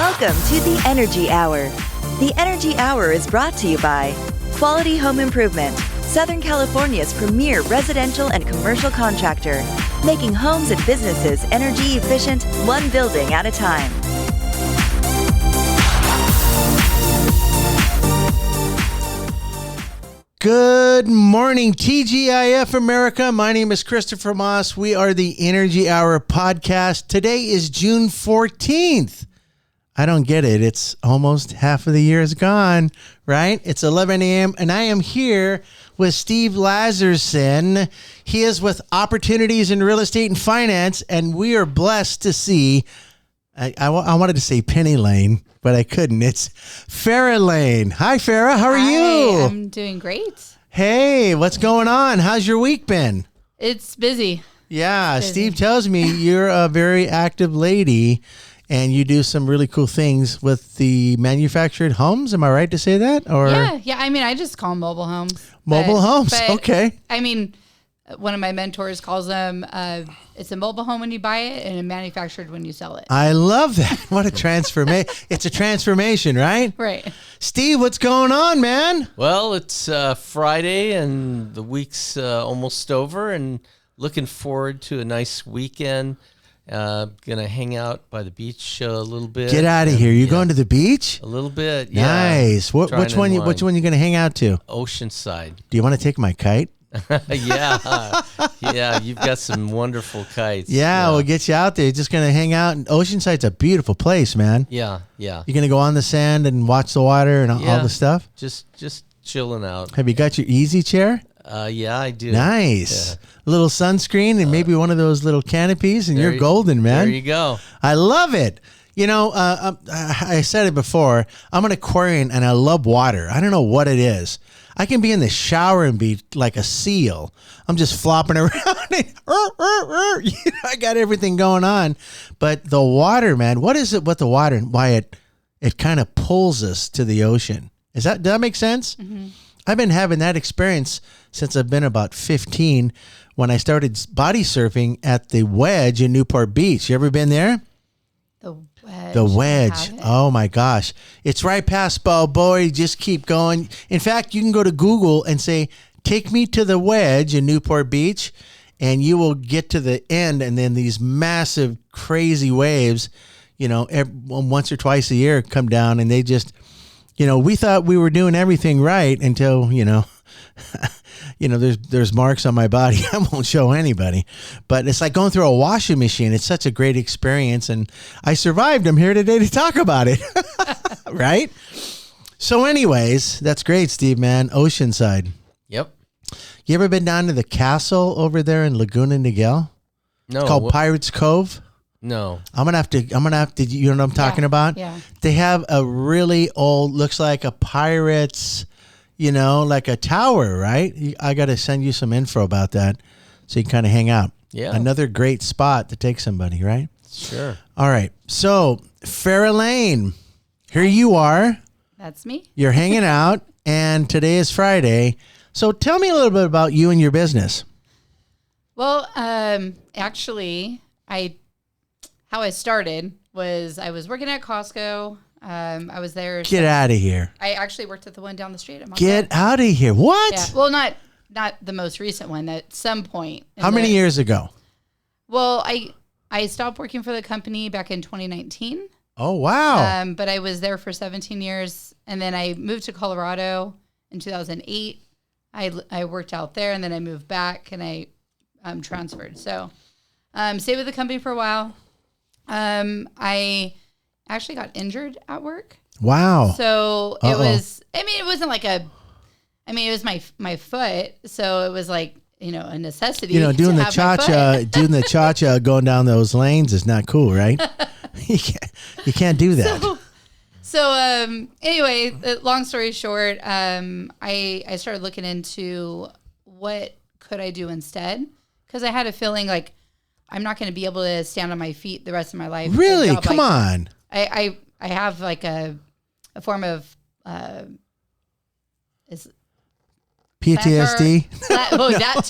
Welcome to the Energy Hour. The Energy Hour is brought to you by Quality Home Improvement, Southern California's premier residential and commercial contractor, making homes and businesses energy efficient, one building at a time. Good morning, TGIF America. My name is Christopher Moss. We are the Energy Hour podcast. Today is June 14th. I don't get it. It's almost half of the year is gone, right? It's 11 a.m. and I am here with Steve Lazerson. He is with Opportunities in Real Estate and Finance, and we are blessed to see, I wanted to say Penny Lane, but I couldn't. It's Farah Lane. Hi, Farah. How are you? I'm doing great. Hey, what's going on? How's your week been? It's busy. Yeah, Steve tells me you're a very active lady and you do some really cool things with the manufactured homes. Am I right to say that? Or Yeah. I mean, I just call them mobile homes. Mobile homes, okay. I mean, one of my mentors calls them, it's a mobile home when you buy it and a manufactured when you sell it. I love that. What a transformation. It's a transformation, right? Right. Steve, what's going on, man? Well, it's Friday and the week's almost over and looking forward to a nice weekend. Gonna hang out by the beach a little bit. Get out of here. You going to the beach? A little bit, yeah. Nice. Which one you going to hang out to? Oceanside. Do you want to take my kite? Yeah, you've got some wonderful kites. Yeah, we'll get you out there. You're just going to hang out. And Oceanside's a beautiful place, man. Yeah. You're going to go on the sand and watch the water and all the stuff? Just chilling out. Have you got your easy chair? Yeah, I do. Nice. Yeah. A little sunscreen and maybe one of those little canopies and you're golden, man. There you go. I love it. You know, I said it before. I'm an Aquarian and I love water. I don't know what it is. I can be in the shower and be like a seal. I'm just flopping around. And, I got everything going on. But the water, man, what is it with the water and why it kind of pulls us to the ocean? Does that make sense? Mm-hmm. I've been having that experience since I've been about 15 when I started body surfing at the Wedge in Newport Beach. You ever been there? The Wedge. Oh my gosh. It's right past Balboa. Just keep going. In fact, you can go to Google and say, take me to the Wedge in Newport Beach, and you will get to the end. And then these massive, crazy waves, once or twice a year come down and they just, we thought we were doing everything right until, there's marks on my body. I won't show anybody, but it's like going through a washing machine. It's such a great experience, and I survived. I'm here today to talk about it. Right? So anyways, that's great, Steve, man. Oceanside. Yep. You ever been down to the castle over there in Laguna Niguel? No. It's called Pirates Cove. No. I'm gonna have to, you know what I'm talking about? Yeah. They have a really old, looks like a pirate's, like a tower, right? I got to send you some info about that so you can kind of hang out. Yeah. Another great spot to take somebody, right? Sure. All right. So, Farah Lane, here you are. That's me. You're hanging out, and today is Friday. So, tell me a little bit about you and your business. Well, actually, how I started was I was working at Costco. I was there. Get out of here. I actually worked at the one down the street. Get out of here. What? Yeah. Well, not the most recent one. At some point. How many years ago? Well, I stopped working for the company back in 2019. Oh, wow. But I was there for 17 years. And then I moved to Colorado in 2008. I worked out there, and then I moved back, and I transferred. So stayed with the company for a while. I actually got injured at work. Wow. So it was, it wasn't like it was my foot. So it was like, a necessity. Doing the cha-cha, going down those lanes is not cool, right? You can't do that. So anyway, long story short, I started looking into what could I do instead? Because I had a feeling like I'm not going to be able to stand on my feet the rest of my life. Really? Come on. I have like a form of PTSD. That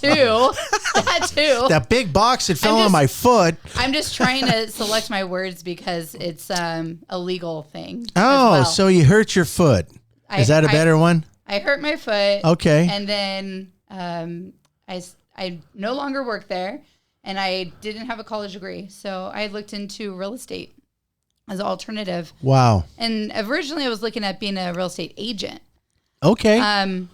too. That big box that fell on just- my foot. I'm just trying to select my words because it's a legal thing. as Oh, well. so you hurt your foot. Is that a better one? I hurt my foot. Okay. And then I no longer work there, and I didn't have a college degree, so I looked into real estate as an alternative. Wow. And originally, I was looking at being a real estate agent. Okay.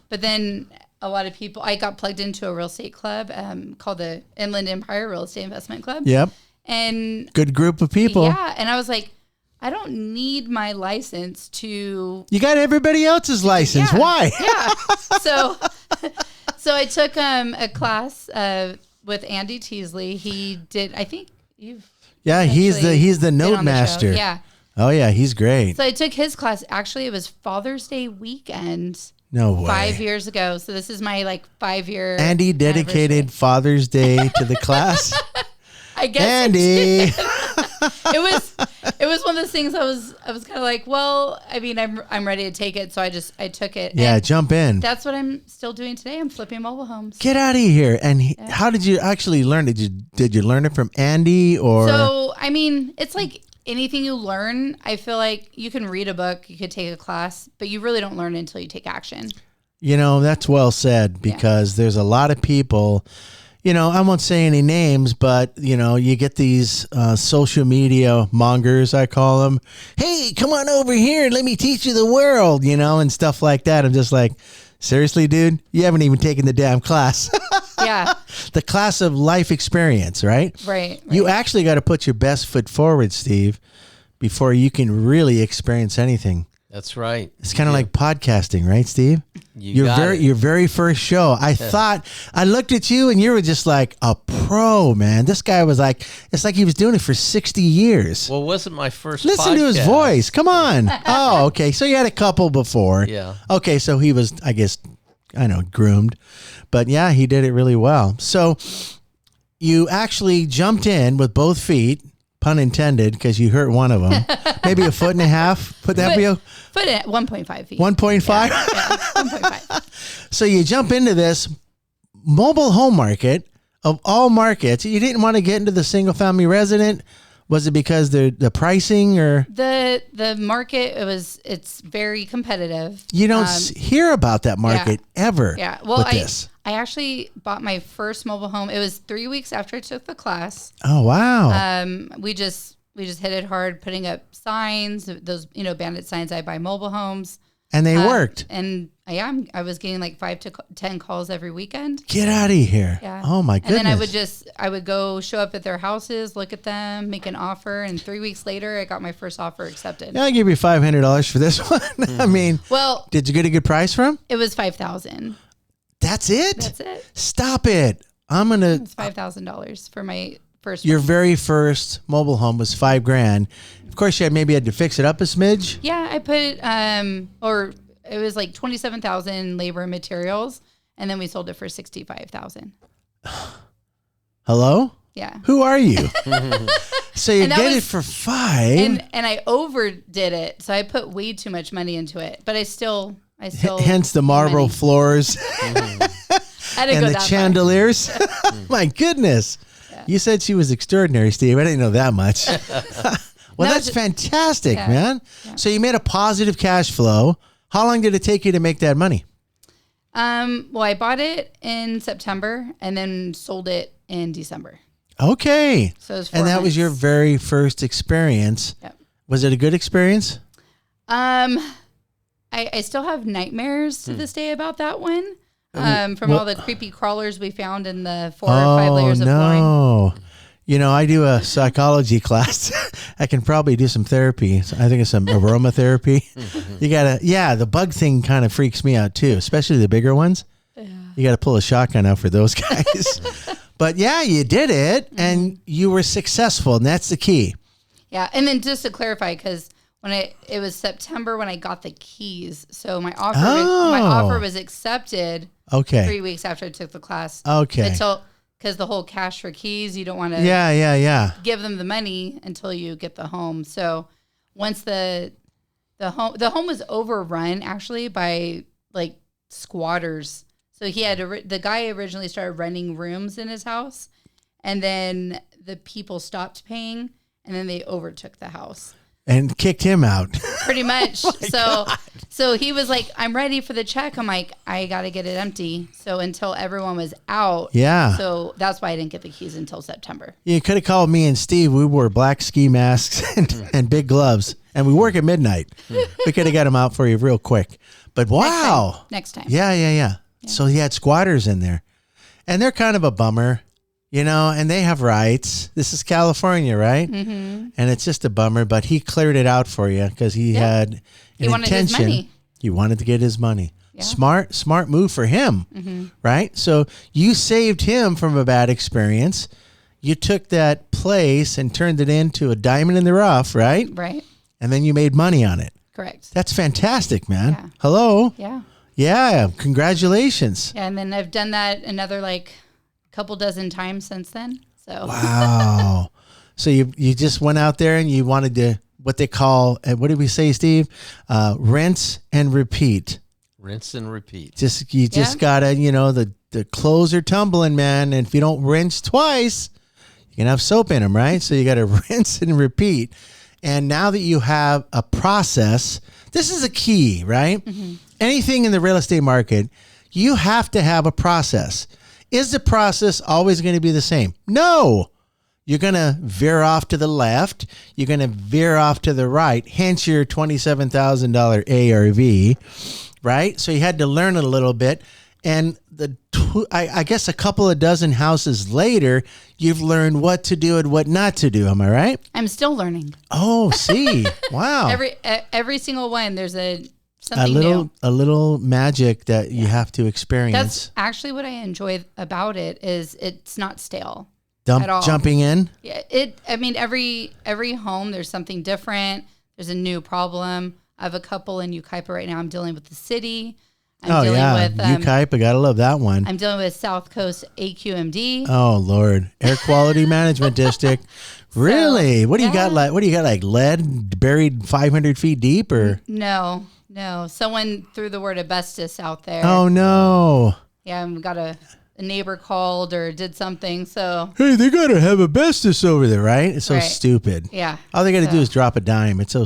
But then a lot of people, I got plugged into a real estate club called the Inland Empire Real Estate Investment Club. Yep. And Good group of people. yeah, and I was like, I don't need my license to. You got everybody else's license. Yeah, Why? Yeah. So I took a class with Andy Teasley. He did. I think you've. Yeah, he's the been note on the show. master. Yeah. Oh yeah, he's great. So I took his class. Actually, it was Father's Day weekend. No way. 5 years ago. So this is my 5 year. Andy dedicated Father's Day to the class. I guess Andy. it was one of those things I was kind of like, well, I mean, I'm ready to take it, so I took it. Yeah, And jump in. that's what I'm still doing today. I'm flipping mobile homes. Get out of here. And how did you actually learn? Did you learn it from Andy or? So, I mean, it's like anything you learn. I feel like you can read a book, you could take a class, but you really don't learn it until you take action. That's well said because there's a lot of people, I won't say any names, but, you get these social media mongers, I call them. Hey, come on over here and let me teach you the world, and stuff like that. I'm just like, seriously, dude, you haven't even taken the damn class. Yeah. The class of life experience, right? Right. You actually got to put your best foot forward, Steve, before you can really experience anything. That's right. It's kind of like podcasting, right, Steve? Your very first show. I looked at you and you were just like a pro, man. This guy was like, it's like he was doing it for 60 years. Well, it wasn't my first Listen to his podcast. voice. Come on. Oh, okay. So you had a couple before. Yeah. Okay. So he was, I guess, groomed. But yeah, he did it really well. So you actually jumped in with both feet, pun intended, because you hurt one of them. Maybe a foot and a half. Put that be a Foot at 1.5 feet. 1.5. Yeah, 1.5. So you jump into this mobile home market of all markets. You didn't want to get into the single family resident. Was it because the pricing or the market? It's very competitive. you don't hear about that market ever? Yeah. Well, with this. I actually bought my first mobile home. It was 3 weeks after I took the class. Oh wow. We just hit it hard, putting up signs, those bandit signs. I buy mobile homes, And they worked. And I was getting like 5 to 10 calls every weekend. Get out of here. Yeah. Oh my goodness. And then I would go show up at their houses, look at them, make an offer, and 3 weeks later I got my first offer accepted. Yeah, I'll give you $500 for this one. I mean, Well, did you get a good price from? it was $5,000. That's it? That's it. Stop it. I'm going to. It's $5,000 for my first Your one. very first mobile home was $5,000. Of course, you maybe had to fix it up a smidge. Yeah, I put or it was like 27,000 labor and materials, and then we sold it for 65,000. Hello? Yeah. Who are you? So you And that get it was- for $5,000. And I overdid it, so I put way too much money into it. But I still Hence the marble money. floors I didn't and go the that far. chandeliers. My goodness. You said she was extraordinary, Steve. I didn't know that much. Well, No, that's just- fantastic, yeah. man. Yeah. So you made a positive cash flow. How long did it take you to make that money? Well, I bought it in September and then sold it in December. Okay. So it was 4 And that was your months. very first experience. Yep. Was it a good experience? I still have nightmares to this day about that one. From all the creepy crawlers we found in the 4 or 5 layers of flooring. no. You know, I do a psychology class. I can probably do some therapy. I think it's some aromatherapy. You gotta, the bug thing kind of freaks me out too, especially the bigger ones. Yeah. You got to pull a shotgun out for those guys. But yeah, you did it and you were successful, and that's the key. Yeah, and then just to clarify, because it was September when I got the keys, so my offer was accepted. Okay. 3 weeks after I took the class. Okay. Because the whole cash for keys, you don't want to give them the money until you get the home. So once the home was overrun actually by like squatters. So he had the guy originally started renting rooms in his house, and then the people stopped paying, and then they overtook the house. And kicked him out. Pretty much. So he was like, I'm ready for the check. I'm like, I got to get it empty. So until everyone was out. Yeah. So that's why I didn't get the keys until September. You could have called me and Steve. We wore black ski masks and big gloves. And we work at midnight. We could have got him out for you real quick. But wow. Next time. Yeah. So he had squatters in there. And they're kind of a bummer. You know, and they have rights. This is California, right? Mm-hmm. And it's just a bummer, but he cleared it out for you because he had an wanted his intention. money. He wanted to get his money. Yeah. Smart move for him, right? So you saved him from a bad experience. You took that place and turned it into a diamond in the rough, right? Right. And then you made money on it. Correct. That's fantastic, man. Yeah. Hello? Yeah. Yeah, congratulations. Yeah, and then I've done that another couple dozen times since then. So Wow. So you just went out there and you wanted to, what they call, what did we say, Steve? Rinse and repeat. Rinse and repeat. You just gotta, the clothes are tumbling, man. And if you don't rinse twice, you can have soap in them, right? So you got to rinse and repeat. And now that you have a process, this is a key, right? Mm-hmm. Anything in the real estate market, you have to have a process. Is the process always going to be the same? No. You're going to veer off to the left. You're going to veer off to the right, hence your $27,000 ARV, right? So you had to learn it a little bit. And I guess a couple of dozen houses later, you've learned what to do and what not to do. Am I right? I'm still learning. Oh, see. Wow. Every single one, there's something new. A little magic that you have to experience. That's actually what I enjoy about it is it's not stale at all. Jumping in. Yeah, every home there's something different. There's a new problem. I have a couple in Ukaipa right now. I'm dealing with the city. I'm dealing with Ukaipa. Gotta love that one. I'm dealing with South Coast AQMD. Oh Lord, Air Quality Management District. Really? What do you got? What do you got? Like lead buried 500 feet deep, or no? Someone threw the word asbestos out there. Oh no. Yeah, we got a neighbor called or did something. So hey, they gotta have asbestos over there, right? It's so stupid. Yeah. All they gotta do is drop a dime. It's so,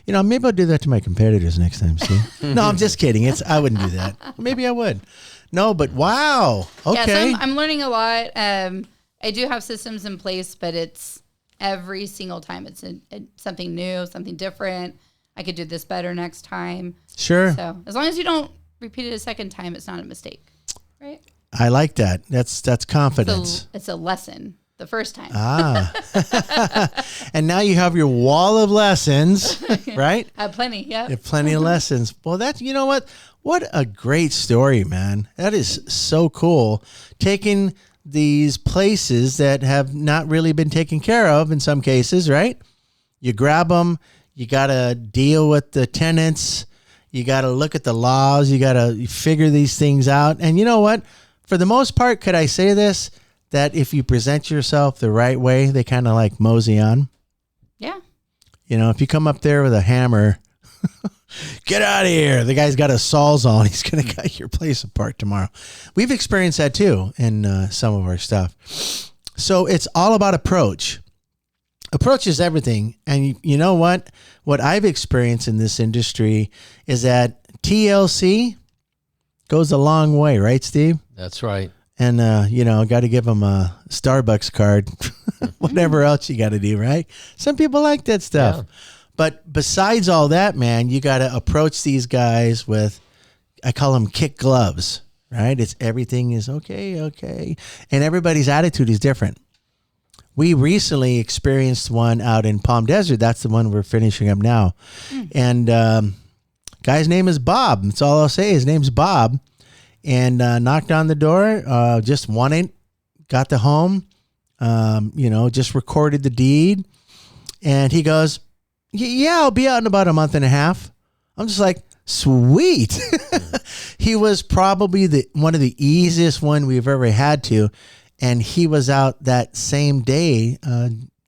maybe I'll do that to my competitors next time. See? No, I'm just kidding. I wouldn't do that. Maybe I would. No, but wow. Okay. Yeah, so I'm learning a lot. I do have systems in place, but it's every single time it's something new, something different. I could do this better next time. Sure. So as long as you don't repeat it a second time, it's not a mistake, right? I like that. That's confidence. It's a lesson the first time. And now you have your wall of lessons, right? I have plenty, yeah. You have plenty of lessons. Well, what a great story, man. That is so cool. Taking these places that have not really been taken care of in some cases, right? You grab them. You got to deal with the tenants. You got to look at the laws. You got to figure these things out. And you know what? For the most part, could I say this? That if you present yourself the right way, they kind of like mosey on. Yeah. If you come up there with a hammer, get out of here. The guy's got a Sawzall. He's going to cut your place apart tomorrow. We've experienced that too in some of our stuff. So it's all about approach. Approach is everything. And you know what? What I've experienced in this industry is that TLC goes a long way, right, Steve? That's right. And, got to give them a Starbucks card, whatever else you got to do, right? Some people like that stuff. Yeah. But besides all that, man, you got to approach these guys with, I call them kick gloves, right? Everything is okay. And everybody's attitude is different. We recently experienced one out in Palm Desert. That's the one we're finishing up now. And guy's name is Bob. That's all I'll say. His name's Bob. And knocked on the door, just wanted, got the home, just recorded the deed. And he goes, yeah, I'll be out in about a month and a half. I'm just like, sweet. He was probably one of the easiest one we've ever had to. And he was out that same day,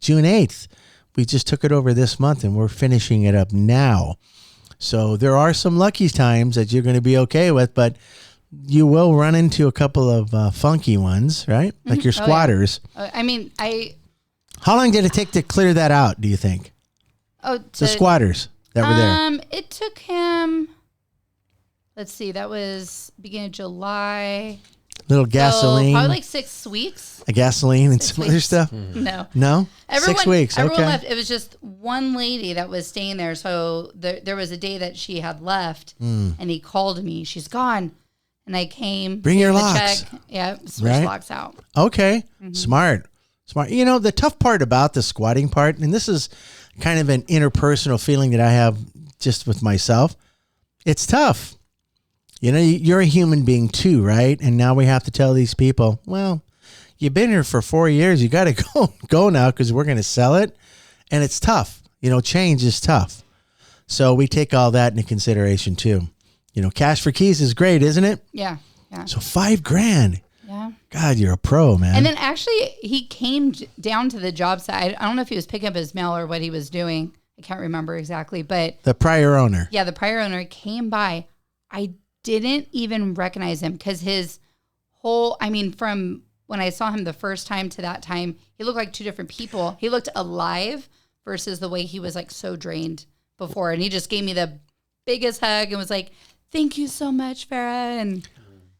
June 8th. We just took it over this month and we're finishing it up now. So there are some lucky times that you're going to be okay with, but you will run into a couple of funky ones, right? Like your squatters. I mean, How long did it take to clear that out, do you think? The squatters that were there. It took him, let's see, that was beginning of July. Little gasoline. So probably like 6 weeks. A gasoline and some other stuff? No. No? Everyone, 6 weeks, everyone okay. left. It was just one lady that was staying there. So there was a day that she had left, and he called me. She's gone. And I came. Bring your the locks. check. Yeah, switch Right. locks out. Okay. Smart. You know, the tough part about the squatting part, and this is kind of an interpersonal feeling that I have just with myself, it's tough. You know, you're a human being too, right? And now we have to tell these people, well, you've been here for 4 years. You got to go now because we're going to sell it. And it's tough. You know, change is tough. So we take all that into consideration too. You know, cash for keys is great, isn't it? Yeah. Yeah. So $5,000. Yeah. God, you're a pro, man. And then actually, he came down to the job site. I don't know if he was picking up his mail or what he was doing. I can't remember exactly. But the prior owner. yeah, the prior owner came by. I didn't even recognize him because his whole, I mean, from when I saw him the first time to that time, he looked like two different people. He looked alive versus the way he was like so drained before. And he just gave me the biggest hug and was like, "Thank you so much, Farah." And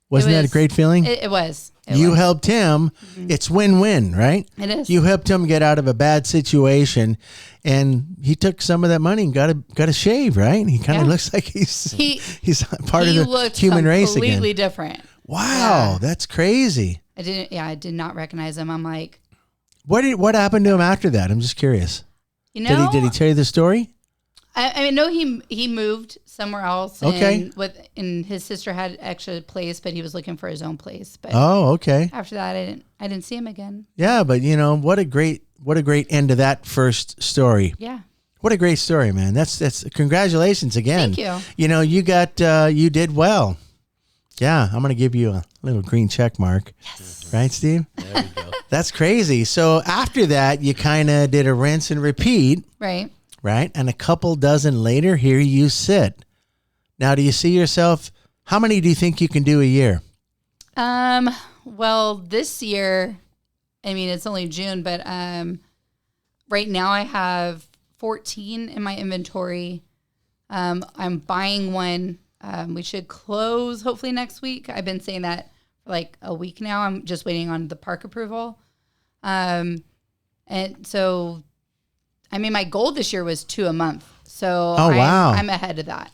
Wasn't that a great feeling? It was. You helped him. It's win-win, right? It is. You helped him get out of a bad situation, and he took some of that money and got a shave, right? He kind of looks like he's part of the human race again. Completely different. Wow, that's crazy. I did not recognize him. I'm like, what happened to him after that? I'm just curious. you know, Did he tell you the story? I mean, no, he moved somewhere else. Okay. And his sister had extra place, but he was looking for his own place. But Oh, okay. after that, I didn't see him again. Yeah, but you know what a great end to that first story. Yeah. What a great story, man. That's congratulations again. Thank you. You know, you did well. Yeah, I'm going to give you a little green check mark. Yes. Right, Steve? There we go. That's crazy. So after that, you kind of did a rinse and repeat, Right. right? And a couple dozen later, here you sit. Now, do you see yourself, how many do you think you can do a year? Well, this year, I mean, it's only June, but right now I have 14 in my inventory. I'm buying one. We should close hopefully next week. I've been saying that for like a week now. I'm just waiting on the park approval. And so, I mean, my goal this year was 2 a month. So wow. I'm ahead of that.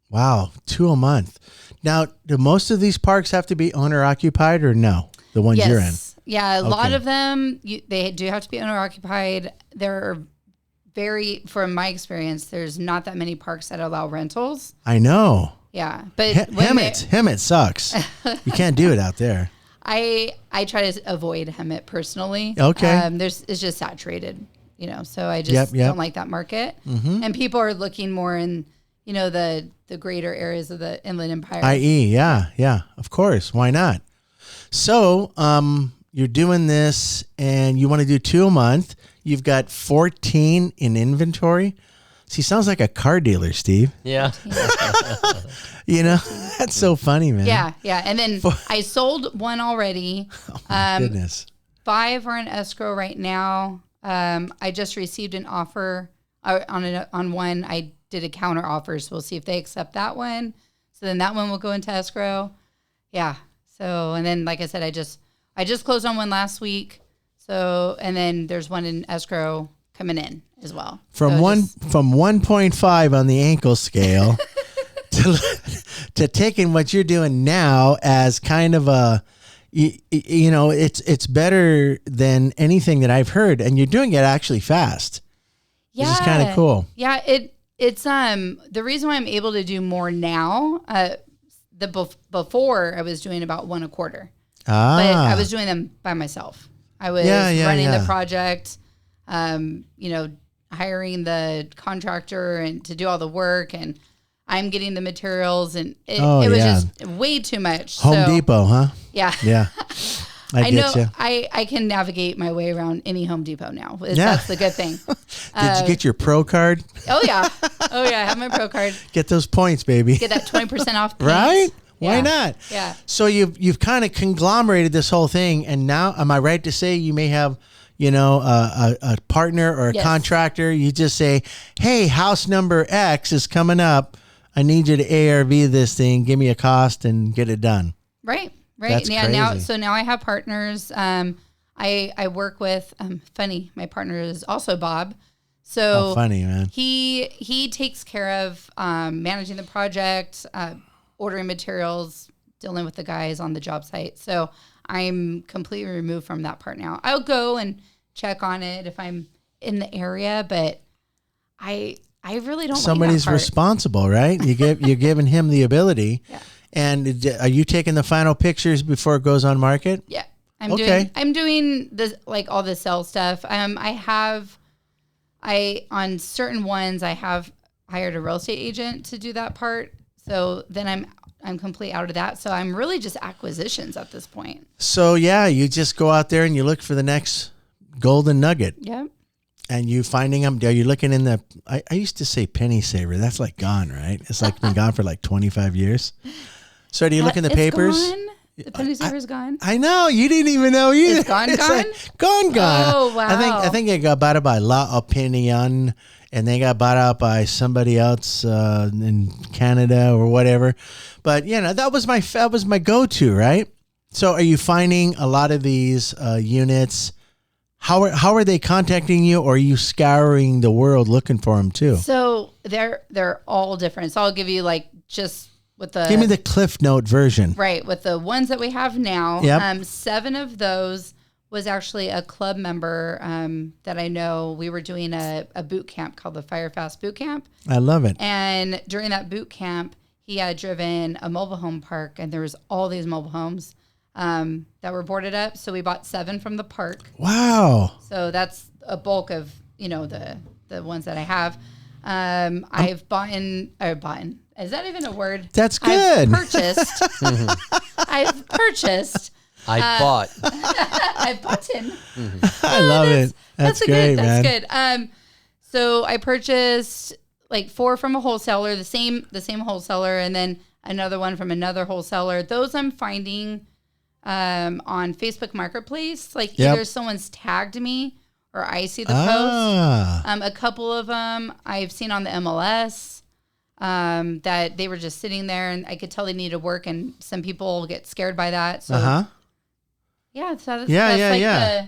Wow, 2 a month. Now, do most of these parks have to be owner occupied or no? The ones you're in? Yeah, a lot of them, they do have to be owner occupied. They're from my experience, there's not that many parks that allow rentals. I know. Yeah, but Hemet sucks. You can't do it out there. I try to avoid Hemet personally. Okay. It's just saturated, so I just don't like that market. Mm-hmm. And people are looking more in, the greater areas of the Inland Empire. IE, yeah, of course. Why not? So, you're doing this and you want to do 2 a month. You've got 14 in inventory. See, sounds like a car dealer, Steve. Yeah. That's so funny, man. Yeah. And then I sold one already. Oh, my goodness. 5 are in escrow right now. I just received an offer on one. I did a counter offer, so we'll see if they accept that one. So then that one will go into escrow. Yeah. So, and then, like I said, I just closed on one last week. So, and then there's one in escrow coming in as well. From 1.5 on the ankle scale to taking what you're doing now as kind of a, it's better than anything that I've heard, and you're doing it actually fast. Yeah. Which is kind of cool. Yeah. It's the reason why I'm able to do more now. Before I was doing about 1 a quarter. But I was doing them by myself. I was running the project, hiring the contractor and to do all the work, and I'm getting the materials, and it was just way too much. Home Depot, huh? Yeah. Yeah. I know I can navigate my way around any Home Depot now. That's the good thing. Did you get your pro card? Oh yeah. I have my pro card. Get those points, baby. Get that 20% off. Paint. Right? Why Yeah. not? Yeah. So you've kind of conglomerated this whole thing, and now, am I right to say you may have, a partner or a Yes. contractor? You just say, "Hey, house number X is coming up. I need you to ARV this thing. Give me a cost and get it done." Right. That's Yeah. Now, crazy. now I have partners. I work with, funny, my partner is also Bob. So Oh, funny, man. he takes care of, managing the project, ordering materials, dealing with the guys on the job site. So I'm completely removed from that part now. I'll go and check on it if I'm in the area, but I really don't Somebody's like that part. responsible, right? You're giving him the ability. Yeah. And are you taking the final pictures before it goes on market? Yeah. Okay. I'm doing this, like all the sell stuff. On certain ones, I have hired a real estate agent to do that part. So then I'm completely out of that. So I'm really just acquisitions at this point. So yeah, you just go out there and you look for the next golden nugget. Yep. And you finding them? Are you looking in the? I used to say penny saver. That's like gone, right? It's like been gone for like 25 years. So do you look in the It's papers? gone? The penny saver's gone. I know you didn't even know either. It's gone, It's gone? like, gone. Oh, wow. I think it got bought out by La Opinion, and they got bought out by somebody else in Canada or whatever. But that was my go-to, right? So are you finding a lot of these units? How are they contacting you, or are you scouring the world looking for them too? So they're all different. So I'll give you like just with the Give me the Cliff Note version. right with the ones that we have now. Yep. 7 of those was actually a club member that I know. We were doing a boot camp called the Fire Fast Boot Camp, I love it. and during that boot camp, he had driven a mobile home park, and there was all these mobile homes that were boarded up. So we bought 7 from the park. Wow. So that's a bulk of the ones that I have. I've bought. Is that even a word? That's good. I've purchased. I've purchased. I bought. I've bought in. I love it. That's great, man. That's good. So I purchased like 4 from a wholesaler, the same wholesaler, and then another one from another wholesaler. Those I'm finding on Facebook Marketplace. Like Yep. either someone's tagged me or I see the Ah. post. A couple of them I've seen on the MLS that they were just sitting there, and I could tell they needed work, and some people get scared by that. So Uh-huh. yeah, so that's, Yeah, that's yeah, like yeah.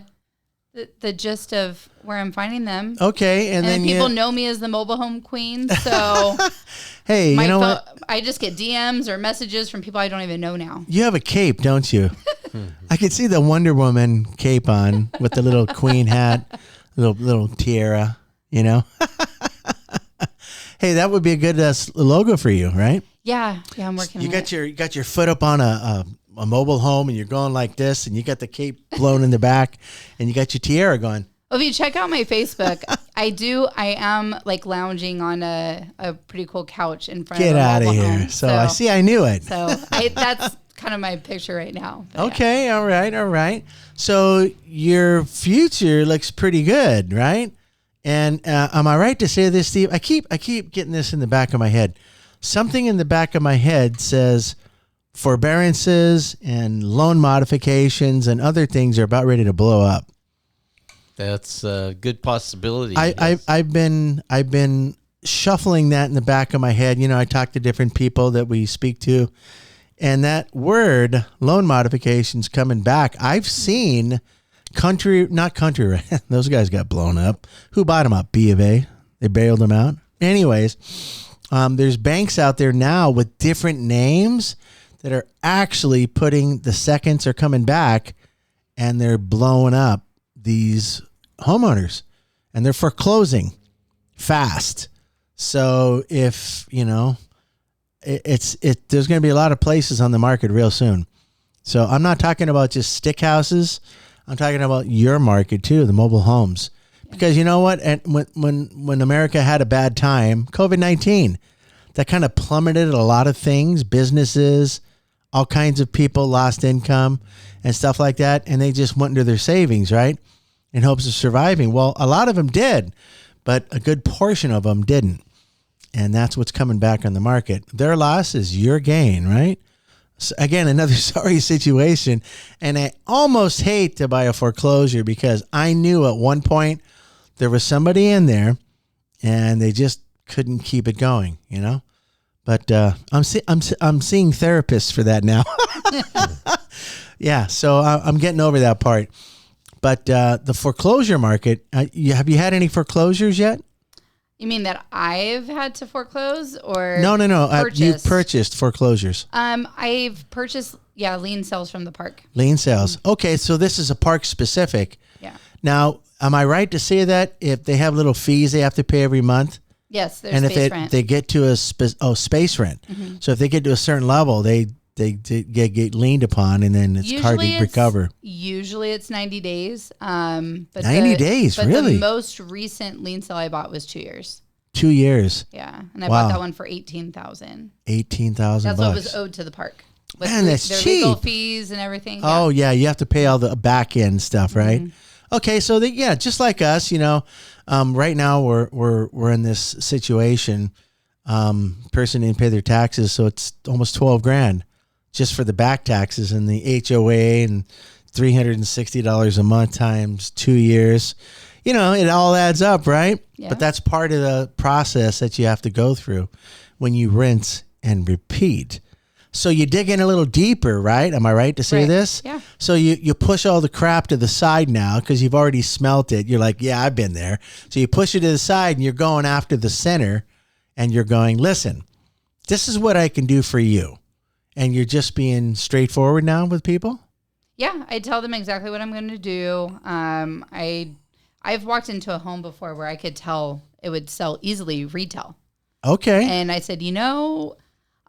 the gist of where I'm finding them. Okay, and And then then people know me as the mobile home queen, so hey, you know what? I just get DMs or messages from people I don't even know now. You have a cape, don't you? I could see the Wonder Woman cape on with the little queen hat, little tiara, Hey, that would be a good logo for you, right? Yeah, I'm working. You on got it. your foot up on a mobile home, and you're going like this, and you got the cape blown in the back, and you got your tiara going. Well, if you check out my Facebook, I am like lounging on a pretty cool couch in front Get of a out of mobile here! home. So I see, I knew it. So that's kind of my picture right now. But yeah. Okay, all right. So your future looks pretty good, right? And am I right to say this, Steve? I keep getting this in the back of my head. Something in the back of my head says forbearances and loan modifications and other things are about ready to blow up. That's a good possibility. Yes. I've been shuffling that in the back of my head. I talk to different people that we speak to, and that word loan modifications coming back. I've seen not country. Those guys got blown up. Who bought them up? B of A. They bailed them out. Anyways, there's banks out there now with different names that are actually putting the seconds are coming back, and they're blowing up these homeowners, and they're foreclosing fast. So if there's going to be a lot of places on the market real soon. So I'm not talking about just stick houses. I'm talking about your market too, the mobile homes. Because you know what? And when America had a bad time, COVID-19, that kind of plummeted a lot of things, businesses, all kinds of people lost income and stuff like that. And they just went into their savings, right? In hopes of surviving. Well, a lot of them did, but a good portion of them didn't. And that's what's coming back on the market. Their loss is your gain, right? again, another sorry situation. And I almost hate to buy a foreclosure because I knew at one point there was somebody in there and they just couldn't keep it going, you know? But I'm seeing therapists for that now. Yeah, so I'm getting over that part. But the foreclosure market, have you had any foreclosures yet? You mean that I've had to foreclose or No. You purchase? purchased foreclosures. I've purchased, lien sales from the park. Lien sales. Okay, so this is a park specific. Yeah. Now, am I right to say that if they have little fees they have to pay every month? Yes, there's And space if rent. they get to a space rent. Mm-hmm. So if they get to a certain level, they get leaned upon, and then it's hard to recover. Usually it's 90 days. But 90 days, but really? the most recent lien sale I bought was 2 years. 2 years. Yeah, and I Wow. bought that one for $18,000. $18,000. That's what was owed to the park. With Man, that's their cheap. legal fees and everything. Oh yeah, you have to pay all the back end stuff, right? Mm-hmm. Okay, so just like us, right now we're in this situation. Person didn't pay their taxes, so it's almost $12,000 just for the back taxes and the HOA, and $360 a month times 2 years. It all adds up, right? Yeah. But that's part of the process that you have to go through when you rinse and repeat. So you dig in a little deeper, right? Am I right to say Right. this? Yeah. So you push all the crap to the side now because you've already smelt it. You're like, yeah, I've been there. So you push it to the side and you're going after the center, and you're going, listen, this is what I can do for you. And you're just being straightforward now with people? Yeah, I tell them exactly what I'm going to do. I've walked into a home before where I could tell it would sell easily retail. Okay. And I said,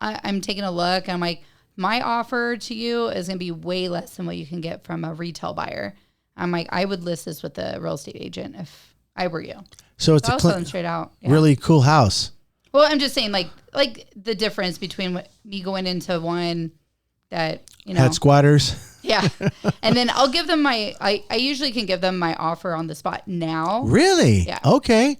I'm taking a look. And I'm like, my offer to you is going to be way less than what you can get from a retail buyer. I'm like, I would list this with a real estate agent if I were you. So it's I'll tell them straight out. Yeah. really cool house. Well, I'm just saying, like the difference between me going into one that Had squatters. yeah, and then I'll give them I usually can give them my offer on the spot now. Really? Yeah. Okay.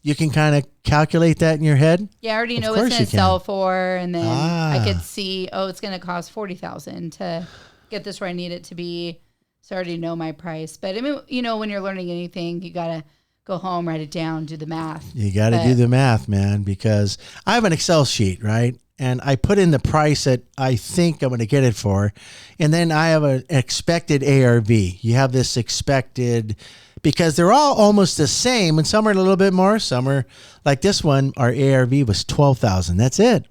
You can kind of calculate that in your head? Yeah, I already know Of what course it's going you to can. sell for, and then I Ah. could see, it's going to cost $40,000 to get this where I need it to be. So I already know my price. But I mean, when you're learning anything, you gotta go home, write it down, do the math. You got to do the math, man, because I have an Excel sheet, right? And I put in the price that I think I'm going to get it for. And then I have an expected ARV. You have this expected, because they're all almost the same, and some are a little bit more. Some are like this one. Our ARV was $12,000. That's it.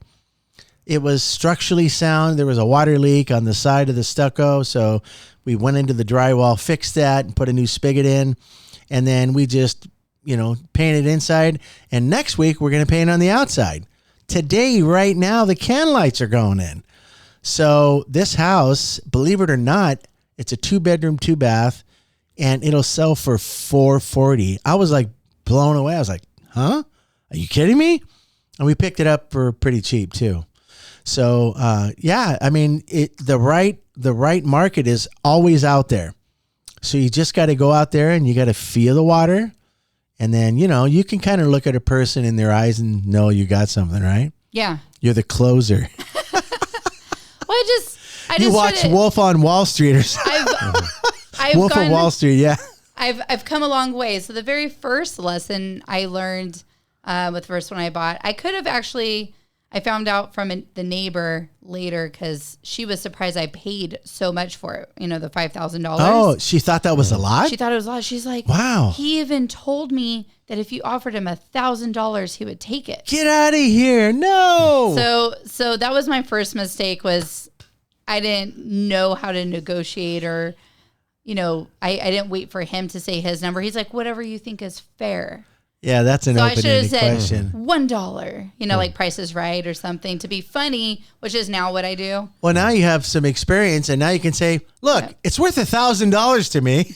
It was structurally sound. There was a water leak on the side of the stucco. So we went into the drywall, fixed that, and put a new spigot in. And then we just, painted inside. And next week, we're going to paint on the outside. Today, right now, the can lights are going in. So this house, believe it or not, it's a 2-bedroom, 2-bath, and it'll sell for $440. I was like blown away. I was like, huh? Are you kidding me? And we picked it up for pretty cheap too. So, I mean, the right market is always out there. So you just got to go out there and you got to feel the water. And then, you can kind of look at a person in their eyes and know you got something, right? Yeah. You're the closer. Well, I just You watch Wolf on Wall Street or something. I've Wolf of Wall Street, yeah. I've come a long way. So the very first lesson I learned with the first one I bought, I found out from the neighbor later because she was surprised I paid so much for it. The $5,000. Oh, she thought that was a lot? She thought it was a lot. She's like, wow. He even told me that if you offered him $1,000, he would take it. Get out of here. No. So that was my first mistake was I didn't know how to negotiate or, I didn't wait for him to say his number. He's like, whatever you think is fair. Yeah, that's an So I should have open-ended said question. $1, like Price is Right or something to be funny, which is now what I do. Well, now you have some experience, and now you can say, look, it's worth $1,000 to me.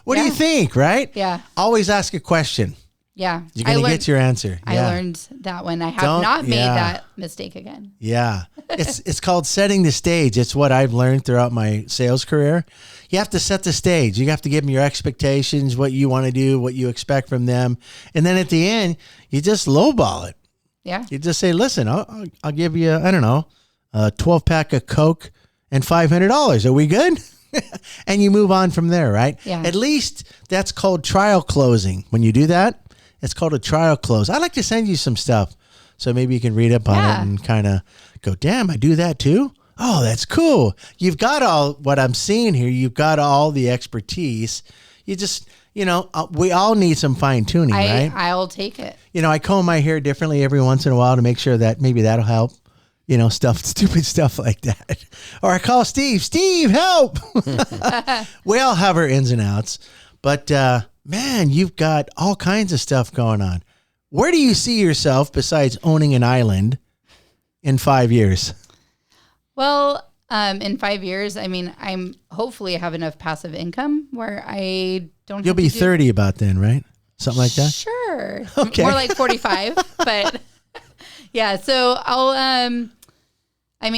What do you think, right? Yeah. Always ask a question. Yeah. You're going to get your answer. I learned that one. I have not made that mistake again. Yeah. It's called setting the stage. It's what I've learned throughout my sales career. You have to set the stage. You have to give them your expectations, what you want to do, what you expect from them. And then at the end, you just lowball it. Yeah. You just say, listen, I'll give you, I don't know, a 12-pack of Coke, and $500. Are we good? And you move on from there, right? Yeah. At least that's called trial closing. When you do that, it's called a trial close. I'd like to send you some stuff so maybe you can read up on it and kind of go, damn, I do that too? Oh, that's cool. You've got all what I'm seeing here. You've got all the expertise. You just, we all need some fine tuning, right? I'll take it. I comb my hair differently every once in a while to make sure that maybe that'll help. Stupid stuff like that. Or I call Steve, help. We all have our ins and outs. But, man, you've got all kinds of stuff going on. Where do you see yourself besides owning an island in 5 years? Well, in 5 years, I'm hopefully have enough passive income where I don't. You'll be 30 about then, right? Something like that? Sure. Okay. More like 45, but yeah. So I'll,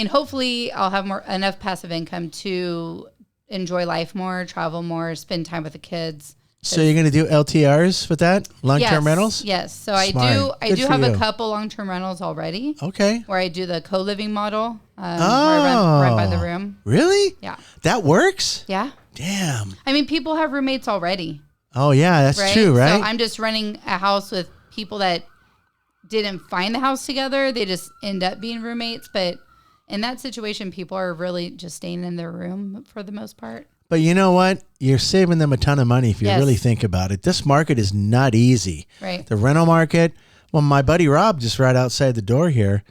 hopefully I'll have enough passive income to enjoy life more, travel more, spend time with the kids. So you're going to do LTRs with that? Long-term rentals? Yes. So Smart. I Good do for have you. a couple long-term rentals already. Okay. Where I do the co-living model. Where I rent by the room. Really? Yeah. That works? Yeah. Damn. People have roommates already. Oh, yeah, that's true, right? So I'm just renting a house with people that didn't find the house together. They just end up being roommates. But in that situation, people are really just staying in their room for the most part. But you know what? You're saving them a ton of money if you really think about it. This market is not easy. Right. The rental market, well, my buddy Rob just right outside the door here,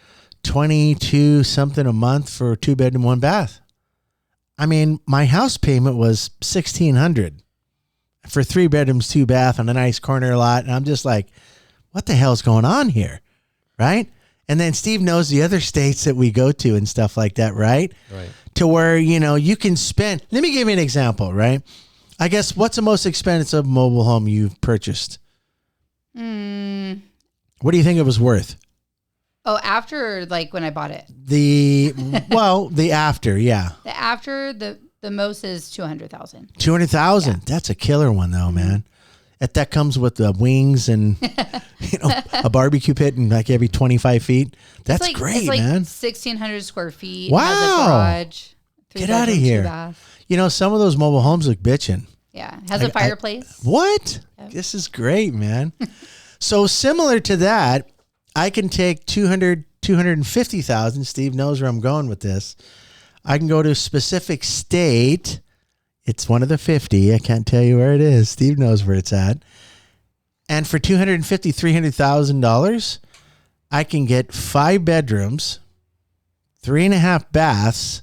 22 something a month for a 2-bedroom, 1-bath. My house payment was $1,600 for 3 bedrooms, 2-bath on a nice corner lot. And I'm just like, what the hell's going on here? Right? And then Steve knows the other states that we go to and stuff like that, right? Right. To where, you can spend. Let me give you an example, right? I guess what's the most expensive mobile home you've purchased? What do you think it was worth? Oh, after when I bought it. The after, yeah. The after the most is $200,000. $200,000. Yeah. That's a killer one though, man. That comes with the wings and a barbecue pit and every 25 feet. That's great, it's man. 1,600 square feet. Wow. Has a garage. Get out of here. 2-bath. Some of those mobile homes look bitchin'. Yeah. Has a fireplace. What? Yep. This is great, man. So similar to that, I can take 250,000. Steve knows where I'm going with this. I can go to a specific state. It's one of the 50. I can't tell you where it is. Steve knows where it's at. And for $250,000, $300,000, I can get 5 bedrooms, 3.5 baths,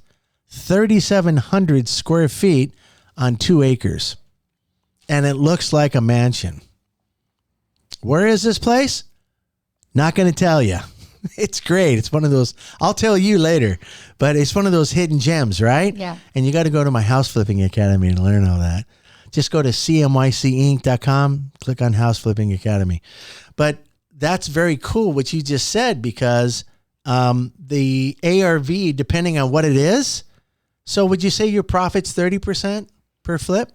3,700 square feet on 2 acres. And it looks like a mansion. Where is this place? Not going to tell you. It's great. It's one of those, I'll tell you later, but it's one of those hidden gems, right? Yeah. And you got to go to my House Flipping Academy and learn all that. Just go to cmycinc.com, click on House Flipping Academy. But that's very cool what you just said, because the ARV, depending on what it is. So would you say your profit's 30% per flip?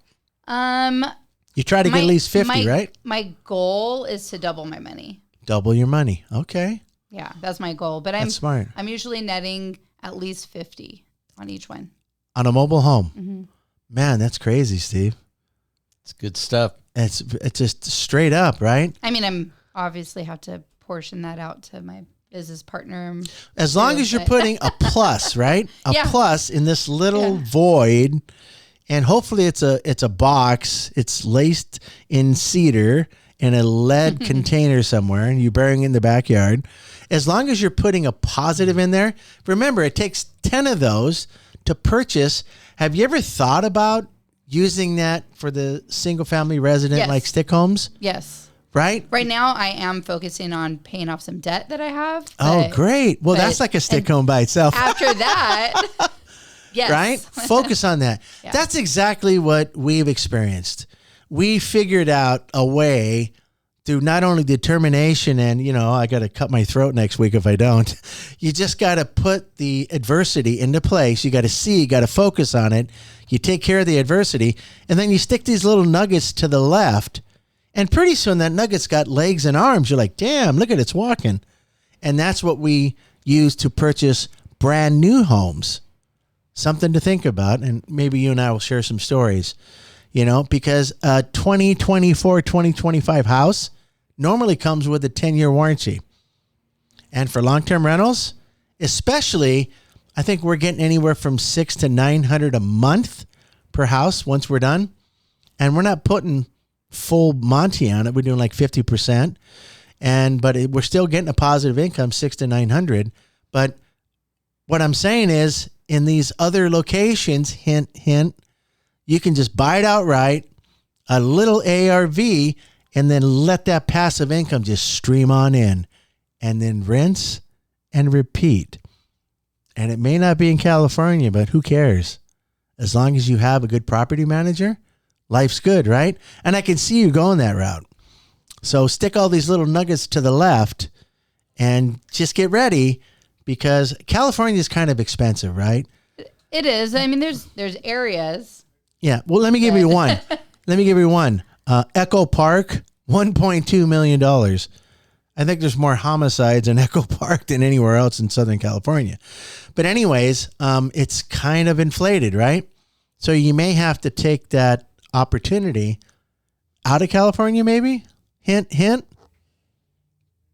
You try to get at least 50, right? My goal is to double my money. Double your money. Okay. Yeah, that's my goal. But That's smart. I'm usually netting at least 50 on each one. On a mobile home. Mm-hmm. Man, that's crazy, Steve. It's good stuff. It's just straight up, right? I'm obviously have to portion that out to my business partner. As long as you're putting a plus, right? A plus in this little void, and hopefully it's a box. It's laced in cedar in a lead container somewhere, and you're burying it in the backyard. As long as you're putting a positive in there, remember, it takes 10 of those to purchase. Have you ever thought about using that for the single family resident like stick homes? Yes. Right? Right now, I am focusing on paying off some debt that I have. Oh, great. Well, that's like a stick home by itself. After that, yes. Right? Focus on that. Yeah. That's exactly what we've experienced. We figured out a way through not only determination and, I got to cut my throat next week if I don't. You just got to put the adversity into place. You got to see, you got to focus on it. You take care of the adversity, and then you stick these little nuggets to the left, and pretty soon that nugget's got legs and arms. You're like, damn, look at it, it's walking. And that's what we use to purchase brand new homes. Something to think about, and maybe you and I will share some stories, because a 2024, 2025 house normally comes with a 10-year warranty. And for long-term rentals, especially, I think we're getting anywhere from $600 to $900 a month per house once we're done. And we're not putting full Monty on it. We're doing like 50%. But we're still getting a positive income, $600 to $900. But what I'm saying is, in these other locations, hint, hint, you can just buy it outright, a little ARV, and then let that passive income just stream on in, and then rinse and repeat. And it may not be in California, but who cares? As long as you have a good property manager, life's good, right? And I can see you going that route. So stick all these little nuggets to the left and just get ready, because California is kind of expensive, right? It is. I mean, there's areas. Yeah. Well, let me give you one. Echo Park, $1.2 million. I think there's more homicides in Echo Park than anywhere else in Southern California. But anyways, it's kind of inflated, right? So you may have to take that opportunity out of California, maybe. Hint, hint.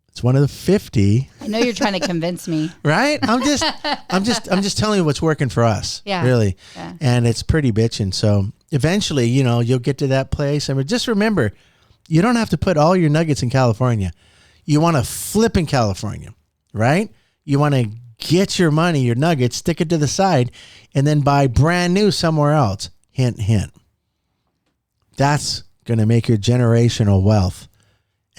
It's one of the 50. I know you're trying to convince me. Right? I'm just telling you what's working for us. Yeah. Really. Yeah. And it's pretty bitching. So eventually, you'll get to that place. And just remember, you don't have to put all your nuggets in California. You want to flip in California, right? You want to get your money, your nuggets, stick it to the side, and then buy brand new somewhere else. Hint, hint. That's going to make your generational wealth.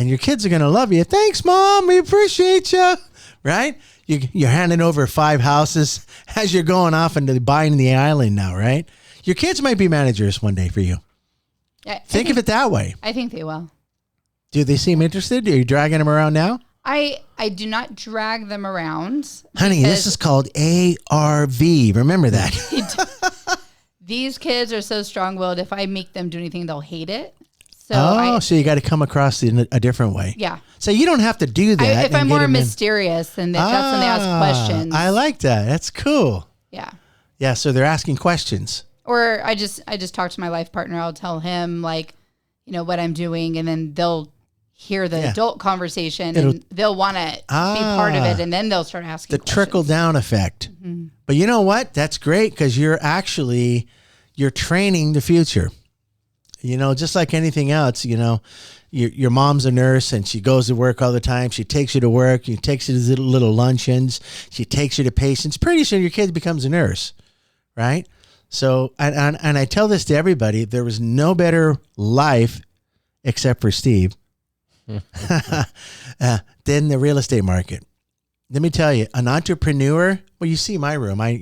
And your kids are going to love you. Thanks, Mom. We appreciate you. Right? You're handing over 5 houses as you're going off into buying the island now, right? Your kids might be managers one day for you. Yeah, think of it that way. I think they will. Do they seem interested? Are you dragging them around now? I do not drag them around. Honey, this is called ARV. Remember that. These kids are so strong-willed. If I make them do anything, they'll hate it. So so you got to come across in a different way. Yeah. So you don't have to do that. If I'm more mysterious, then that's when they ask questions. I like that. That's cool. Yeah. Yeah. So they're asking questions. Or I just talk to my life partner. I'll tell him what I'm doing, and then they'll hear the adult conversation and they'll want to be part of it, and then they'll start asking the questions. Trickle down effect. Mm-hmm. But you know what? That's great, because you're training the future. Just like anything else, your mom's a nurse and she goes to work all the time. She takes you to work. She takes you to little luncheons. She takes you to patients. Pretty soon your kid becomes a nurse, right? So, and I tell this to everybody, there was no better life, except for Steve, than the real estate market. Let me tell you, an entrepreneur, well, you see my room. I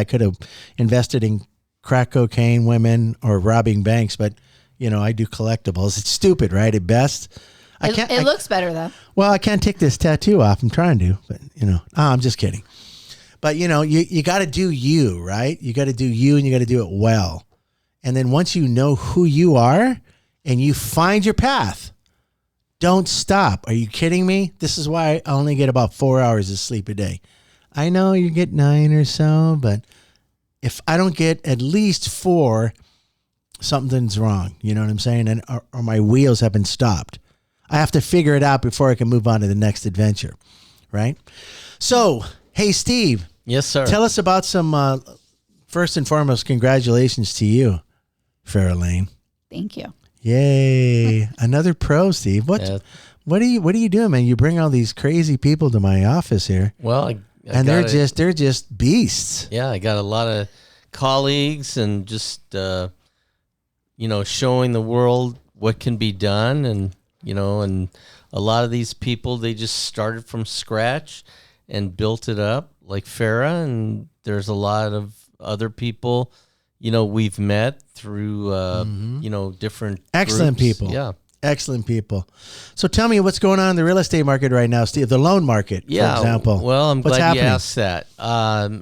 could have invested in crack cocaine, women, or robbing banks, but I do collectibles. It's stupid, right? At best, It looks better though. Well, I can't take this tattoo off. I'm trying to, but I'm just kidding. But you got to do you, right? You got to do you, and you got to do it well. And then once you know who you are and you find your path, don't stop. Are you kidding me? This is why I only get about 4 hours of sleep a day. I know you get 9 or so, but if I don't get at least 4, something's wrong. You know what I'm saying? And or my wheels have been stopped. I have to figure it out before I can move on to the next adventure, right? So, hey, Steve. Yes, sir. Tell us about some, first and foremost, congratulations to you, Farah Lane. Thank you. Yay. Another pro, Steve. What are you doing, man? You bring all these crazy people to my office here. Well, they're just beasts. Yeah, I got a lot of colleagues, and just showing the world what can be done, and and a lot of these people, they just started from scratch and built it up, like Farah, and there's a lot of other people we've met through different excellent groups. people. Yeah. Excellent people. So tell me what's going on in the real estate market right now, Steve, the loan market, for example. Well, I'm what's glad happening? you asked that.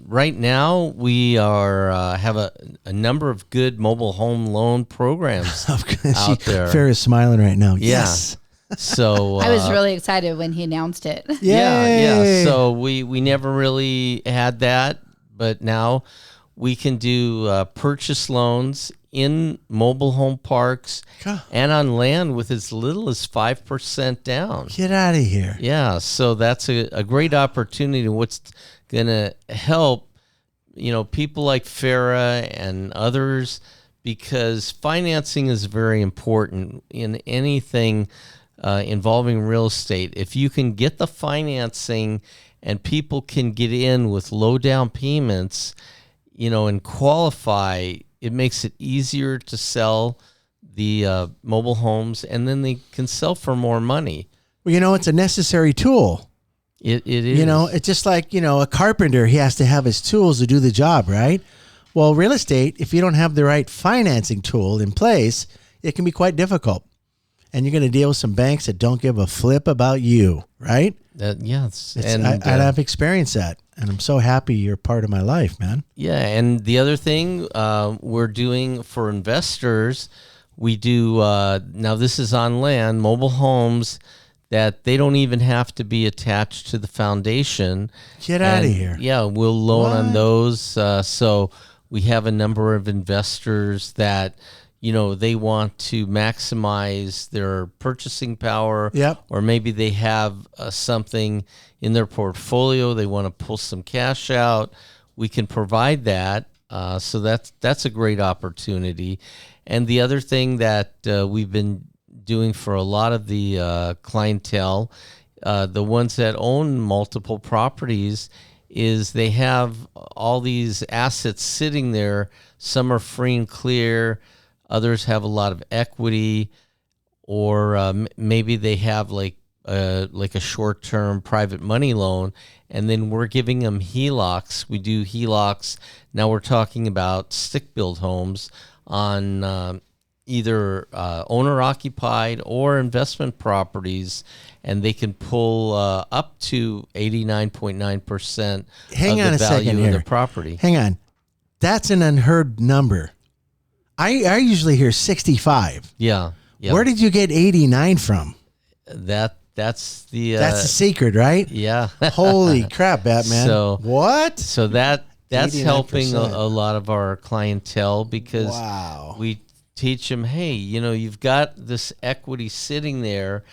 Right now, we are have a number of good mobile home loan programs out there. Farrah's smiling right now. Yeah. Yes. So I was really excited when he announced it. yeah. So we never really had that, but now we can do purchase loans in mobile home parks and on land with as little as 5% down. Get out of here. Yeah, so that's a great opportunity. What's going to help, people like Farah and others, because financing is very important in anything involving real estate. If you can get the financing and people can get in with low down payments, and qualify, it makes it easier to sell the mobile homes, and then they can sell for more money. Well, it's a necessary tool. It is. It's just like, a carpenter, he has to have his tools to do the job, right? Well, real estate, if you don't have the right financing tool in place, it can be quite difficult. And you're going to deal with some banks that don't give a flip about you, right? Yes. I've experienced that, and I'm so happy you're part of my life, man. Yeah, and the other thing we're doing for investors, we do, now this is on land, mobile homes that they don't even have to be attached to the foundation. Get out of here. Yeah, we'll loan on those. So we have a number of investors that, they want to maximize their purchasing power. Yep. Or maybe they have something in their portfolio. They want to pull some cash out. We can provide that. So that's a great opportunity. And the other thing that we've been doing for a lot of the clientele, the ones that own multiple properties, is they have all these assets sitting there. Some are free and clear. Others have a lot of equity, or maybe they have like a short-term private money loan, and then we're giving them HELOCs. We do HELOCs. Now we're talking about stick-built homes on either owner-occupied or investment properties, and they can pull up to 89.9% of the value of the property. Hang on. That's an unheard number. I usually hear 65. Yeah. Where did you get 89 from? That's the secret, right? Yeah. Holy crap, Batman. So what? So that's 89%. Helping a lot of our clientele, because we teach them, hey, you've got this equity sitting there.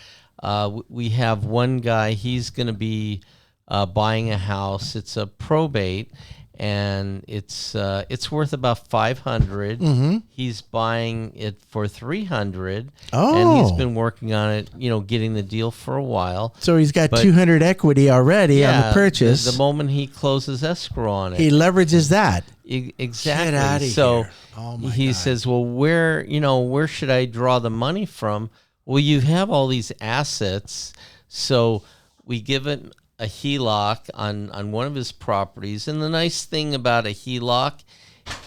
We have one guy, he's going to be buying a house. It's a probate, and it's worth about $500. Mm-hmm. He's buying it for $300. Oh, and he's been working on it, getting the deal for a while. So he's got 200 equity already on the purchase. The moment he closes escrow on it, he leverages that. Exactly. Get out of here. He says, well, where should I draw the money from? Well, you have all these assets, so we give him a HELOC on one of his properties. And the nice thing about a HELOC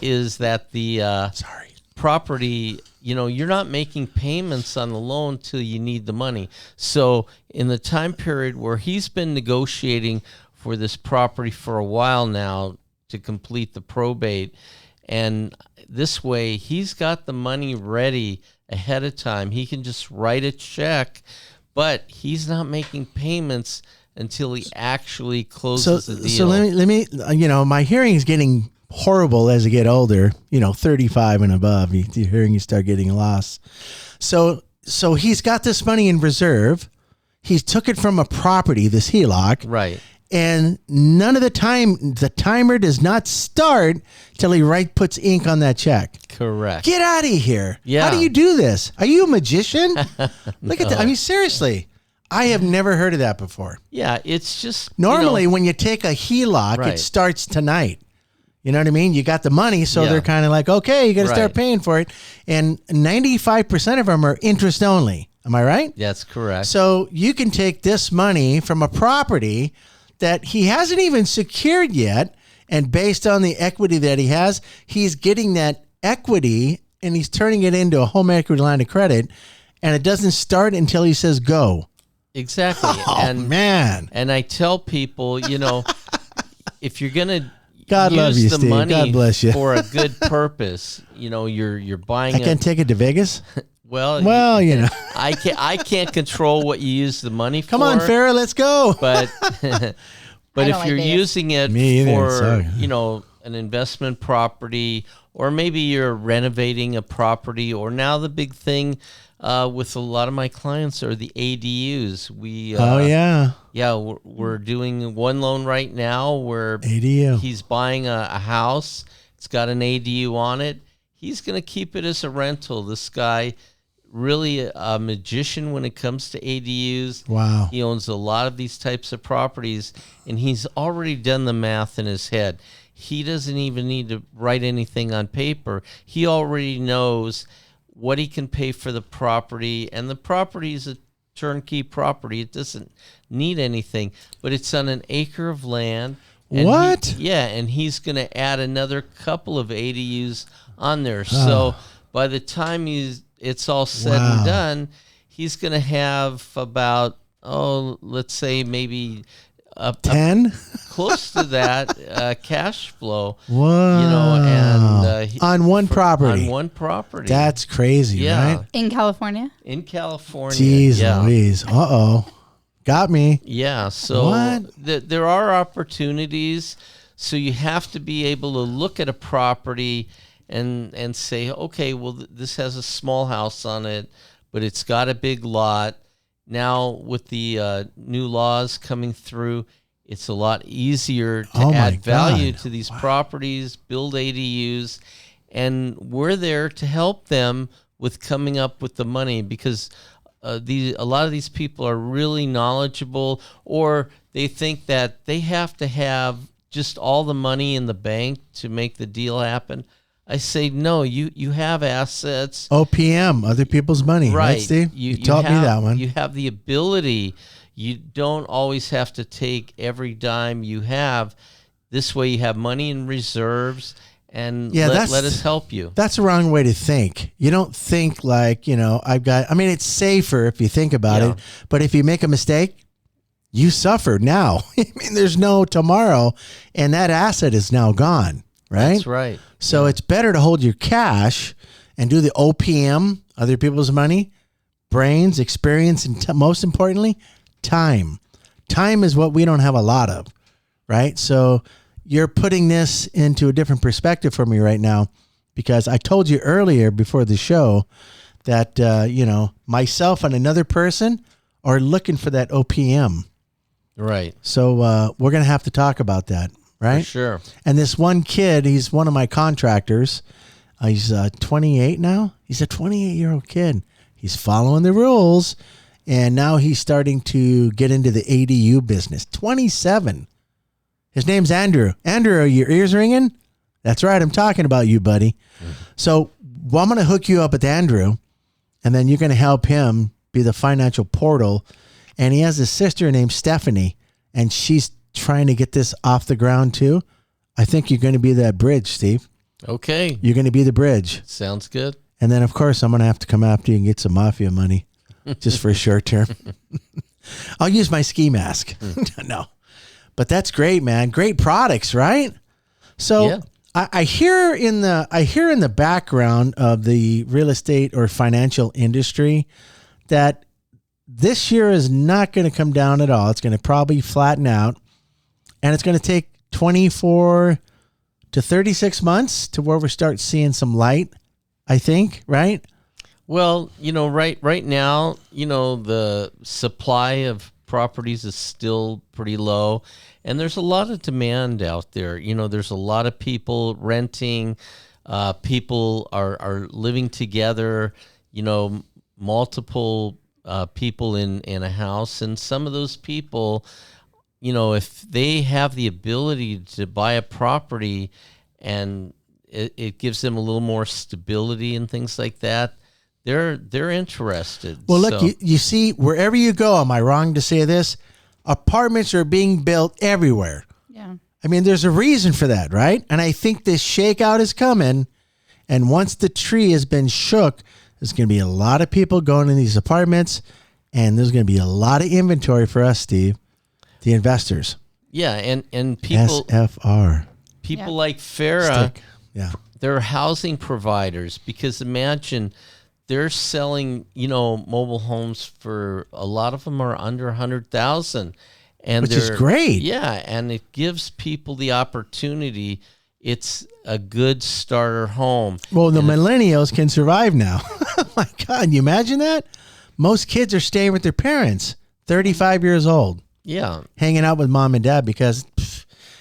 is that the property, you're not making payments on the loan till you need the money. So in the time period where he's been negotiating for this property for a while now to complete the probate, and this way he's got the money ready ahead of time. He can just write a check, but he's not making payments until he actually closes the deal. So let me, my hearing is getting horrible as I get older, 35 and above. Your hearing, you start getting lost. So he's got this money in reserve. He's took it from a property, this HELOC. Right. And none of the timer does not start till he puts ink on that check. Correct. Get out of here. Yeah. How do you do this? Are you a magician? Look at that. I mean, seriously. I have never heard of that before. Yeah, it's just... Normally, when you take a HELOC, it starts tonight. You know what I mean? You got the money, so they're kind of like, okay, you got to start paying for it. And 95% of them are interest only. Am I right? That's correct. So you can take this money from a property that he hasn't even secured yet, and based on the equity that he has, he's getting that equity, and he's turning it into a home equity line of credit, and it doesn't start until he says go. Exactly. Oh, man. And I tell people, if you're going to God use love you, the Steve. money God bless you. for a good purpose, you're buying I can't take it to Vegas? Well, you know. I can't control what you use the money for. Come on, Farah, let's go. But but if like you're Vegas. using it Me either, for sorry. an investment property, or maybe you're renovating a property, or now the big thing with a lot of my clients are the ADUs. We're doing one loan right now where ADU. he's buying a house. It's got an ADU on it. He's going to keep it as a rental. This guy, really a magician when it comes to ADUs. Wow. He owns a lot of these types of properties, and he's already done the math in his head. He doesn't even need to write anything on paper. He already knows what he can pay for the property, and the property is a turnkey property. It doesn't need anything, but it's on an acre of land. And What? and he's going to add another couple of ADUs on there. So by the time it's all said and done, he's going to have about, let's say maybe 10? close to that cash flow. Wow. And on one property. On one property. That's crazy, Yeah. right? In California? In California. Jeez yeah. Louise. Uh-oh. Got me. Yeah, so What? there are opportunities. So you have to be able to look at a property and say, okay, well, this has a small house on it, but it's got a big lot. Now, with the new laws coming through, it's a lot easier to add value to these properties, build ADUs, and we're there to help them with coming up with the money, because a lot of these people are really knowledgeable, or they think that they have to have just all the money in the bank to make the deal happen. I say, no, you have assets. OPM, other people's money. Right, Steve? You taught me that one. You have the ability. You don't always have to take every dime you have. This way you have money in reserves, and let us help you. That's the wrong way to think. You don't think like, it's safer if you think about it, but if you make a mistake, you suffer now. There's no tomorrow, and that asset is now gone, right? That's right. So it's better to hold your cash and do the OPM, other people's money, brains, experience, and most importantly, time. Time is what we don't have a lot of, right? So you're putting this into a different perspective for me right now, because I told you earlier before the show that, myself and another person are looking for that OPM. Right. So we're going to have to talk about that, right? For sure. And this one kid, he's one of my contractors. He's 28 now. He's a 28-year-old kid. He's following the rules, and now he's starting to get into the ADU business. 27. His name's Andrew. Andrew, are your ears ringing? That's right. I'm talking about you, buddy. Mm-hmm. So I'm going to hook you up with Andrew, and then you're going to help him be the financial portal. And he has a sister named Stephanie, and she's trying to get this off the ground too. I think you're going to be that bridge, Steve. Okay. You're going to be the bridge. Sounds good. And then, of course, I'm going to have to come after you and get some mafia money just for a short term. I'll use my ski mask. No. But that's great, man. Great products, right? So yeah. I hear in the background of the real estate or financial industry that this year is not going to come down at all. It's going to probably flatten out, and it's going to take 24 to 36 months to where we start seeing some light, I think, right? Well, right now, the supply of properties is still pretty low, and there's a lot of demand out there. There's a lot of people renting, people are living together, multiple people in a house, and some of those people, if they have the ability to buy a property and it gives them a little more stability and things like that, they're interested. Well, look, you see, wherever you go, am I wrong to say this? Apartments are being built everywhere. Yeah. There's a reason for that, right? And I think this shakeout is coming, and once the tree has been shook, there's going to be a lot of people going in these apartments, and there's going to be a lot of inventory for us, Steve, the investors. Yeah, and people SFR. People like Farah, Yeah. they're housing providers, because imagine they're selling, mobile homes for a lot of them are under 100,000, and which is great. Yeah, and it gives people the opportunity. It's a good starter home. Well, the millennials can survive now. Oh my God, can you imagine that? Most kids are staying with their parents, 35 years old. Yeah, hanging out with mom and dad because,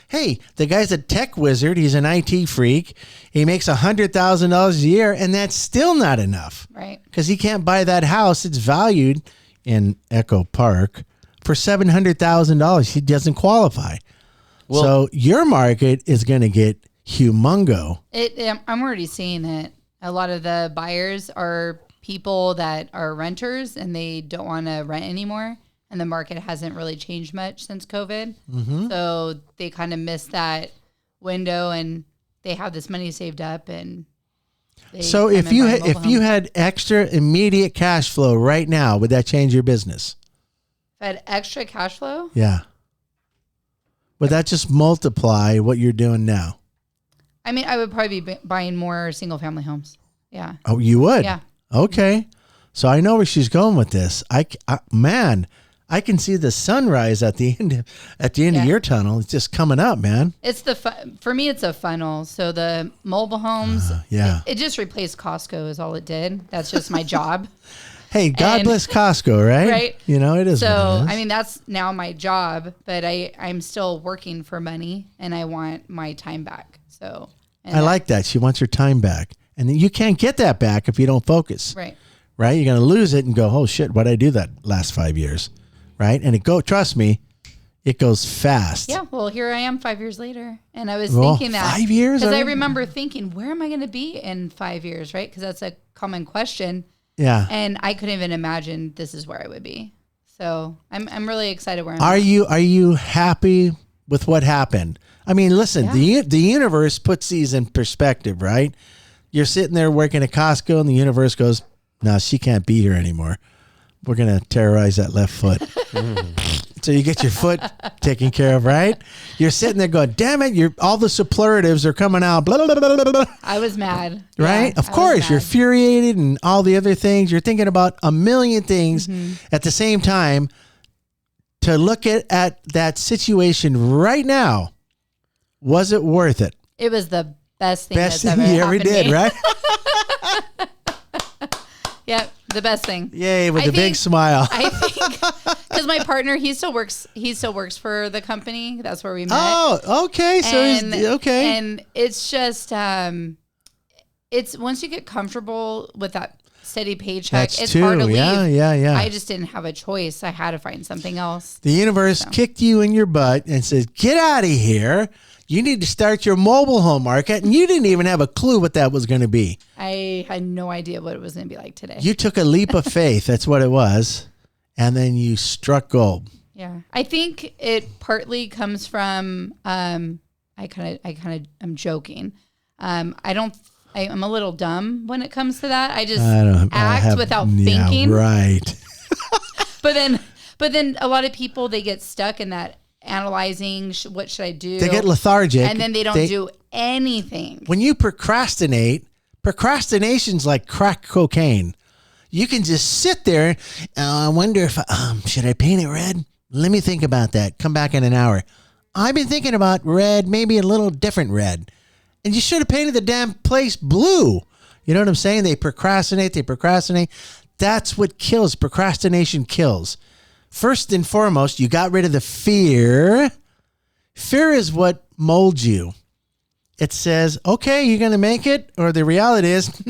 hey, the guy's a tech wizard. He's an IT freak. He makes $100,000 a year, and that's still not enough. Right. Because he can't buy that house. It's valued in Echo Park for $700,000. He doesn't qualify. Well, so your market is going to get humongo. I'm already seeing it. A lot of the buyers are people that are renters, and they don't want to rent anymore. And the market hasn't really changed much since COVID. Mm-hmm. So they kind of missed that window, and they have this money saved up. And so if you had extra immediate cash flow right now, would that change your business? If I had extra cash flow? Yeah. Would that just multiply what you're doing now? I mean, I would probably be buying more single family homes. Yeah. Oh, you would? Yeah. Okay. So I know where she's going with this. I can see the sunrise at the end of your tunnel. It's just coming up, man. It's for me, it's a funnel. So the mobile homes, it just replaced Costco is all it did. That's just my job. Hey, God bless Costco, right? Right. It is. So, I mean, that's now my job, but I'm still working for money, and I want my time back. So I like that. She wants her time back. And you can't get that back if you don't focus. Right. Right? You're going to lose it and go, oh, shit, what did I do that last 5 years? Right? And trust me, it goes fast. Yeah. Well, here I am 5 years later. And I was thinking that. 5 years? Because I remember thinking, where am I going to be in 5 years? Right? Because that's a common question. Yeah. And I couldn't even imagine this is where I would be. So I'm really excited where I'm at. Are you happy with what happened? I mean, listen, the universe puts these in perspective, right? You're sitting there working at Costco and the universe goes, no, she can't be here anymore. We're going to terrorize that left foot. So you get your foot taken care of, right? You're sitting there going, damn it, all the superlatives are coming out. Blah, blah, blah, blah, blah. I was mad. Right? Yeah, of course, you're infuriated and all the other things. You're thinking about a million things at the same time. To look at that situation right now, was it worth it? It was the best thing that's ever you ever did, right? Yep, the best thing. Yay, with a big smile. I think because my partner, he still works for the company. That's where we met. Oh, okay. So he's okay. And it's just it's once you get comfortable with that steady paycheck, it's hard to leave. Yeah. I just didn't have a choice. I had to find something else. The universe kicked you in your butt and said, "Get out of here. You need to start your mobile home market," and you didn't even have a clue what that was going to be. I had no idea what it was going to be like today. You took a leap of faith. That's what it was. And then you struck gold. Yeah. I think it partly comes from, I'm joking. I'm a little dumb when it comes to that. I just act without thinking. Yeah, right. But then a lot of people, they get stuck in that analyzing what should I do. They get lethargic. And then they don't do anything. When you procrastination's like crack cocaine. You can just sit there. I wonder if should I paint it red? Let me think about that. Come back in an hour. I've been thinking about red, maybe a little different red. And you should have painted the damn place blue. You know what I'm saying? They procrastinate. That's what kills. Procrastination kills. First and foremost, you got rid of the fear. Fear is what molds you. It says, okay, you're going to make it. Or the reality is,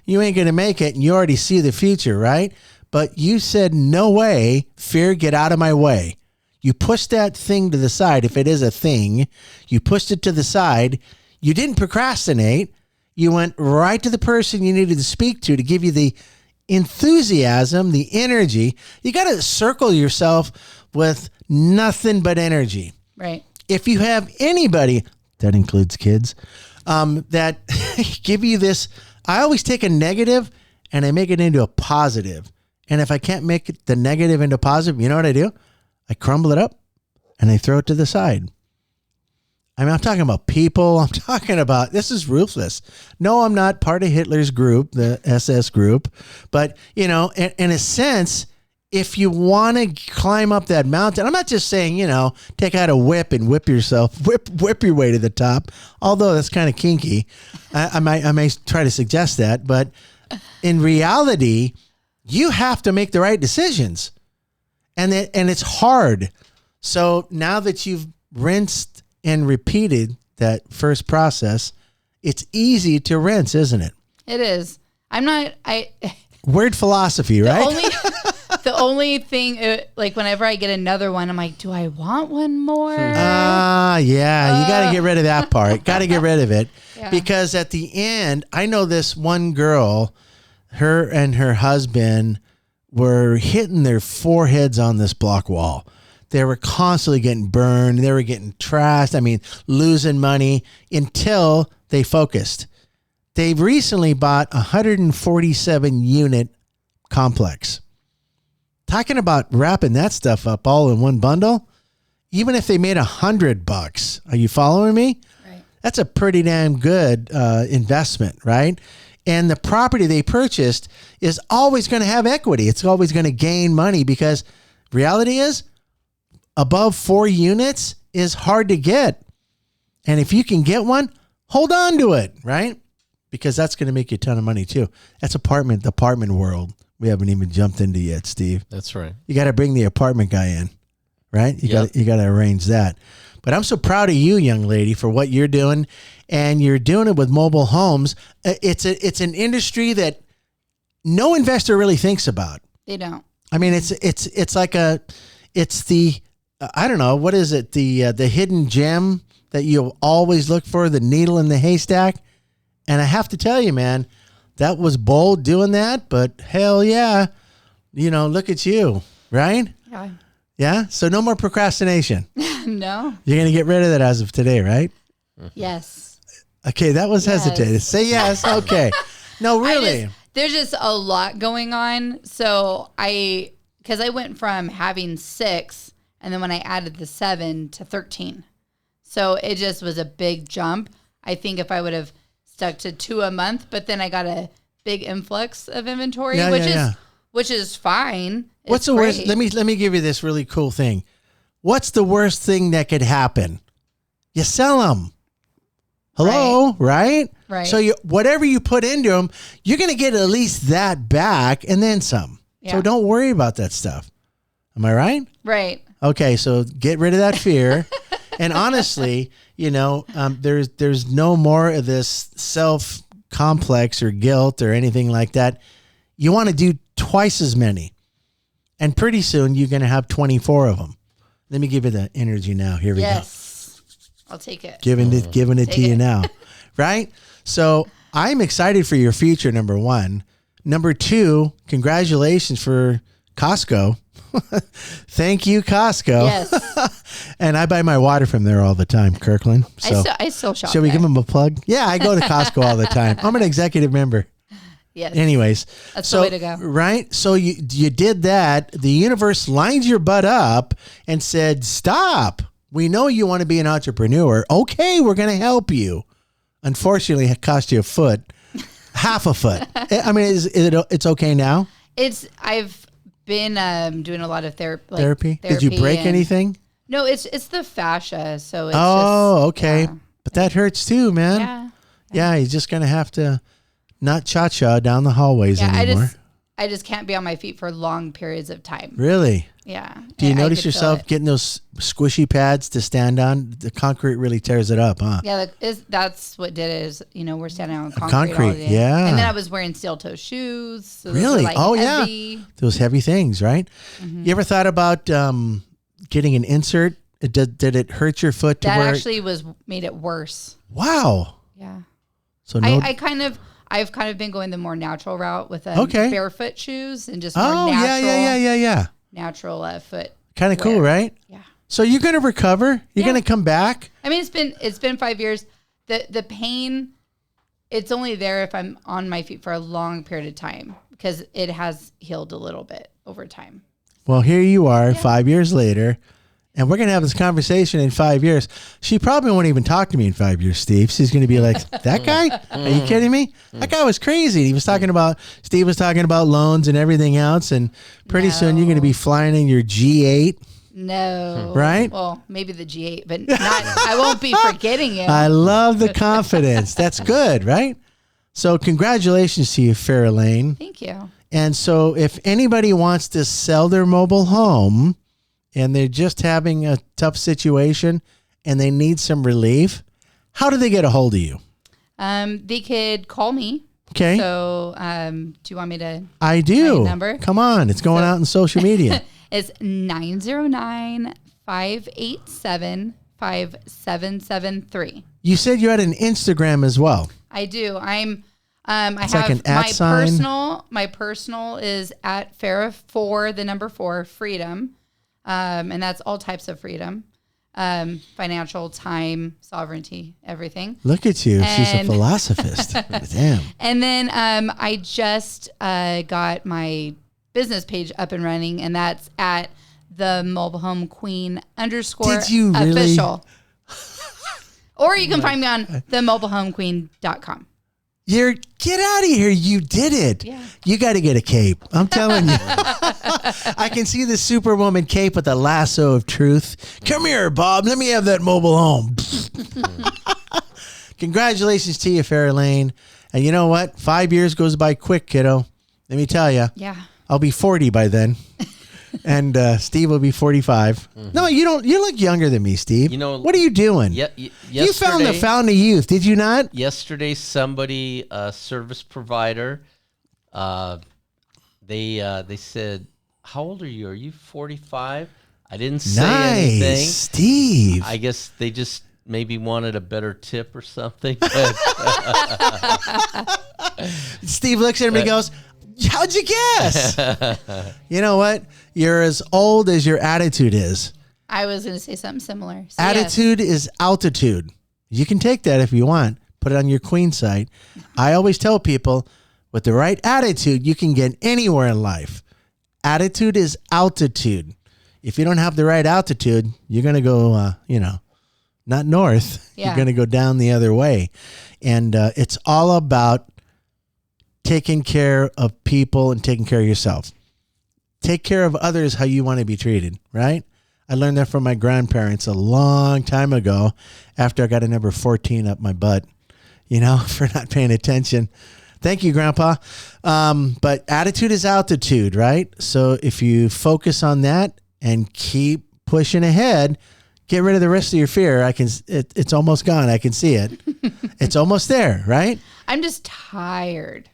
you ain't going to make it. And you already see the future, right? But you said, no way, fear, get out of my way. You pushed that thing to the side. If it is a thing, you pushed it to the side. You didn't procrastinate. You went right to the person you needed to speak to give you the enthusiasm, the energy. You got to circle yourself with nothing but energy. Right. If you have anybody, that includes kids, that give you this, I always take a negative and I make it into a positive. And if I can't make the negative into positive, you know what I do? I crumble it up and I throw it to the side. I mean, I'm talking about people. I'm talking about, this is ruthless. No, I'm not part of Hitler's group, the SS group. But, you know, in a sense, if you want to climb up that mountain, I'm not just saying, you know, take out a whip and whip your way to the top. Although that's kind of kinky. I may try to suggest that. But in reality, you have to make the right decisions. And it's hard. So now that you've rinsed and repeated that first process, it's easy to rinse, isn't it? It is. Weird philosophy, right? The only thing, like whenever I get another one, I'm like, do I want one more? You got to get rid of that part. Got to get rid of it. Yeah. Because at the end, I know this one girl, her and her husband were hitting their foreheads on this block wall. They were constantly getting burned. They were getting trashed. I mean, losing money until they focused. They've recently bought a 147 unit complex. Talking about wrapping that stuff up all in one bundle, even if they made $100, are you following me? Right. That's a pretty damn good investment, right? And the property they purchased is always going to have equity. It's always going to gain money because reality is, above 4 units is hard to get. And if you can get one, hold on to it, right? Because that's going to make you a ton of money too. That's the apartment world we haven't even jumped into yet, Steve. That's right. You got to bring the apartment guy in, right? You got to arrange that. But I'm so proud of you, young lady, for what you're doing. And you're doing it with mobile homes. It's an industry that no investor really thinks about. They don't. I mean, it's the I don't know, what is it? The hidden gem that you'll always look for, the needle in the haystack. And I have to tell you, man, that was bold doing that, but hell yeah. You know, look at you, right? Yeah. Yeah? So no more procrastination. No. You're going to get rid of that as of today, right? Yes. Okay, that was hesitated. Say yes. Okay. No, really. There's just a lot going on. So because I went from having 6 and then when I added the 7 to 13. So it just was a big jump. I think if I would have stuck to 2 a month, but then I got a big influx of inventory, which is fine. What's the worst? Let me give you this really cool thing. What's the worst thing that could happen? You sell them. Hello, right? Right. So whatever you put into them, you're going to get at least that back and then some. Yeah. So don't worry about that stuff. Am I right? Right. Okay, so get rid of that fear. And honestly, you know, there's no more of this self-complex or guilt or anything like that. You want to do twice as many. And pretty soon you're going to have 24 of them. Let me give you the energy now. Here we go. I'll take it. Giving it to you now. Right? So I'm excited for your future, number 1. Number 2, congratulations for Costco. Thank you, Costco. Yes. And I buy my water from there all the time, Kirkland. So I still shop Should we there. give them a plug? Yeah, I go to Costco all the time. I'm an executive member. Yes. Anyways. That's the way to go. Right? So you did that. The universe lined your butt up and said, stop. We know you want to be an entrepreneur. Okay, we're going to help you. Unfortunately, it cost you a foot. Half a foot. I mean, it's okay now? I've been doing a lot of therapy. Did you break anything? No, it's the fascia. So it's okay. Yeah. But that hurts too, man. Yeah, you're just going to have to not cha-cha down the hallways anymore. I just can't be on my feet for long periods of time. Really? Yeah. Do you notice yourself getting those squishy pads to stand on? The concrete really tears it up, huh? Yeah, that's what did it is, we're standing on concrete all day. Yeah. And then I was wearing steel-toe shoes. So really? Heavy. Yeah. Those heavy things, right? Mm-hmm. You ever thought about getting an insert? Did it hurt your foot? That actually made it worse. Wow. Yeah. So I've kind of been going the more natural route with barefoot shoes and just more natural. Yeah. Natural foot. Kind of cool, right? Yeah. So you're going to recover? You're going to come back? I mean, it's been 5 years. The pain, it's only there if I'm on my feet for a long period of time because it has healed a little bit over time. Well, here you are 5 years later, And we're going to have this conversation in 5 years. She probably won't even talk to me in 5 years, Steve. She's going to be like, that guy? Are you kidding me? That guy was crazy. Steve was talking about loans and everything else. And pretty soon you're going to be flying in your G8. No. Right? Well, maybe the G8, but not. I won't be forgetting you. I love the confidence. That's good, right? So congratulations to you, Farah Lane. Thank you. And so if anybody wants to sell their mobile home and they're just having a tough situation and they need some relief, how do they get a hold of you? They could call me. Okay. So do you want me to? I do. My number? Come on. It's going out in social media. It's 909-587-5773. You said you had an Instagram as well. I do. I It's have like an my @ sign. My personal is at Farah 4 freedom. And that's all types of freedom. Financial, time, sovereignty, everything. Look at you. She's a philosophist. Damn. And then I just got my business page up and running, and that's at the mobile home queen _ Did you really? official. Or you can find me on themobilehomequeen.com. Get out of here. You did it. Yeah. You got to get a cape. I'm telling you. I can see the Superwoman cape with the lasso of truth. Come here, Bob. Let me have that mobile home. Congratulations to you, Farah Lane. And you know what? 5 years goes by quick, kiddo. Let me tell you. Yeah. I'll be 40 by then. And Steve will be 45. Mm-hmm. No, you don't. You look younger than me, Steve. What are you doing? You found the fountain of youth, did you not? Yesterday, somebody, a service provider, they said, "How old are you? Are you 45?" I didn't say anything. Steve. I guess they just maybe wanted a better tip or something. Steve looks at him and goes, "How'd you guess?" You know what? You're as old as your attitude is. I was going to say something similar. So Attitude is altitude. You can take that if you want. Put it on your queen site. I always tell people, with the right attitude, you can get anywhere in life. Attitude is altitude. If you don't have the right altitude, you're going to go, not north. Yeah. You're going to go down the other way. And it's all about taking care of people and taking care of yourself. Take care of others how you want to be treated, right? I learned that from my grandparents a long time ago after I got a number 14 up my butt, for not paying attention. Thank you, Grandpa. But attitude is altitude, right? So if you focus on that and keep pushing ahead, get rid of the rest of your fear. It's almost gone. I can see it. It's almost there, right? I'm just tired.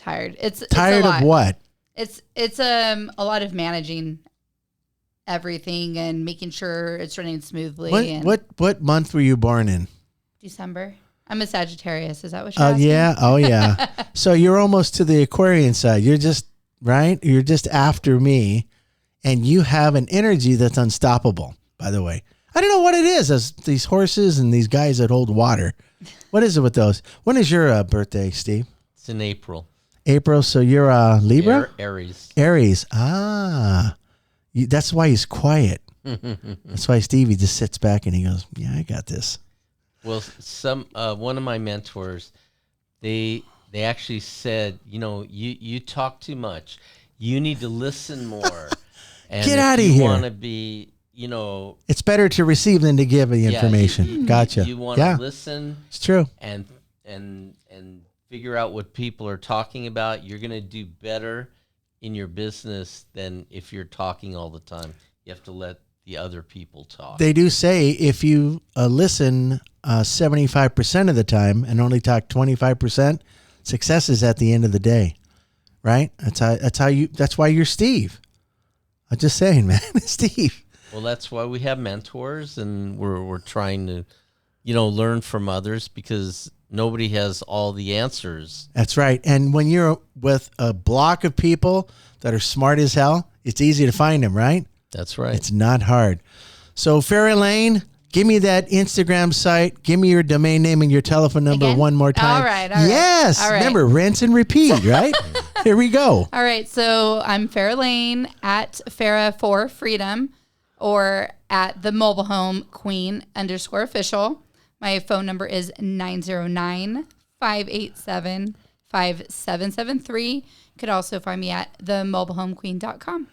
It's tired a of lot. what? It's a lot of managing everything and making sure it's running smoothly. What month were you born in? December. I'm a Sagittarius. Is that what you're asking? Yeah. Oh, yeah. So you're almost to the Aquarian side. You're just, right? You're just after me, and you have an energy that's unstoppable, by the way. I don't know what it is. These horses and these guys that hold water. What is it with those? When is your birthday, Steve? It's in April. April, so you're a Libra? Aries. Aries. That's why he's quiet. That's why Stevie just sits back and he goes, "Yeah, I got this." Well, one of my mentors, they actually said, you talk too much. You need to listen more. And get out of here. You want to be, it's better to receive than to give the information. Gotcha. You want to listen. It's true. And figure out what people are talking about. You're going to do better in your business than if you're talking all the time. You have to let the other people talk. They do say if you listen 75% of the time and only talk 25%, success is at the end of the day, right? That's why you're Steve. I'm just saying, man, Steve. Well, that's why we have mentors, and we're trying to, learn from others because nobody has all the answers. That's right. And when you're with a block of people that are smart as hell, it's easy to find them, right? That's right. It's not hard. So Farah Lane, give me that Instagram site. Give me your domain name and your telephone number one more time. All right. Yes. All right. Remember, rinse and repeat, right? Here we go. All right. So I'm Farah Lane at Farah 4 freedom. or at the mobile home queen _official. My phone number is 909-587-5773. You could also find me at themobilehomequeen.com.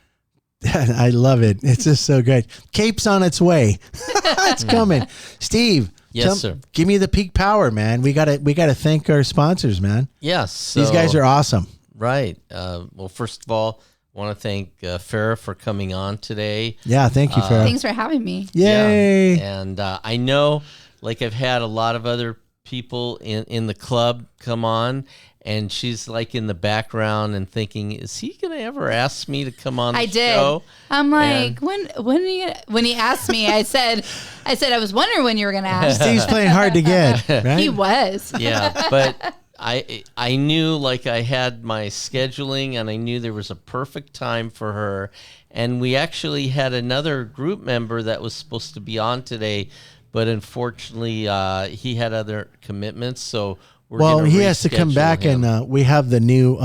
I love it. It's just so great. Cape's on its way. It's coming. Steve. Yes, sir. Give me the peak power, man. We gotta thank our sponsors, man. Yes. These guys are awesome. Right. Well, first of all, I want to thank Farah for coming on today. Yeah, thank you, Farah. Thanks for having me. Yay. Yeah. And I know, like, I've had a lot of other people in the club come on, and she's like in the background and thinking, is he going to ever ask me to come on the show? I'm like, when he asked me, I said I was wondering when you were going to ask. Steve's playing hard to get, right? He was. Yeah, but I knew, like, I had my scheduling, and I knew there was a perfect time for her. And we actually had another group member that was supposed to be on today, but unfortunately he had other commitments, so he has to come back him. And we have the new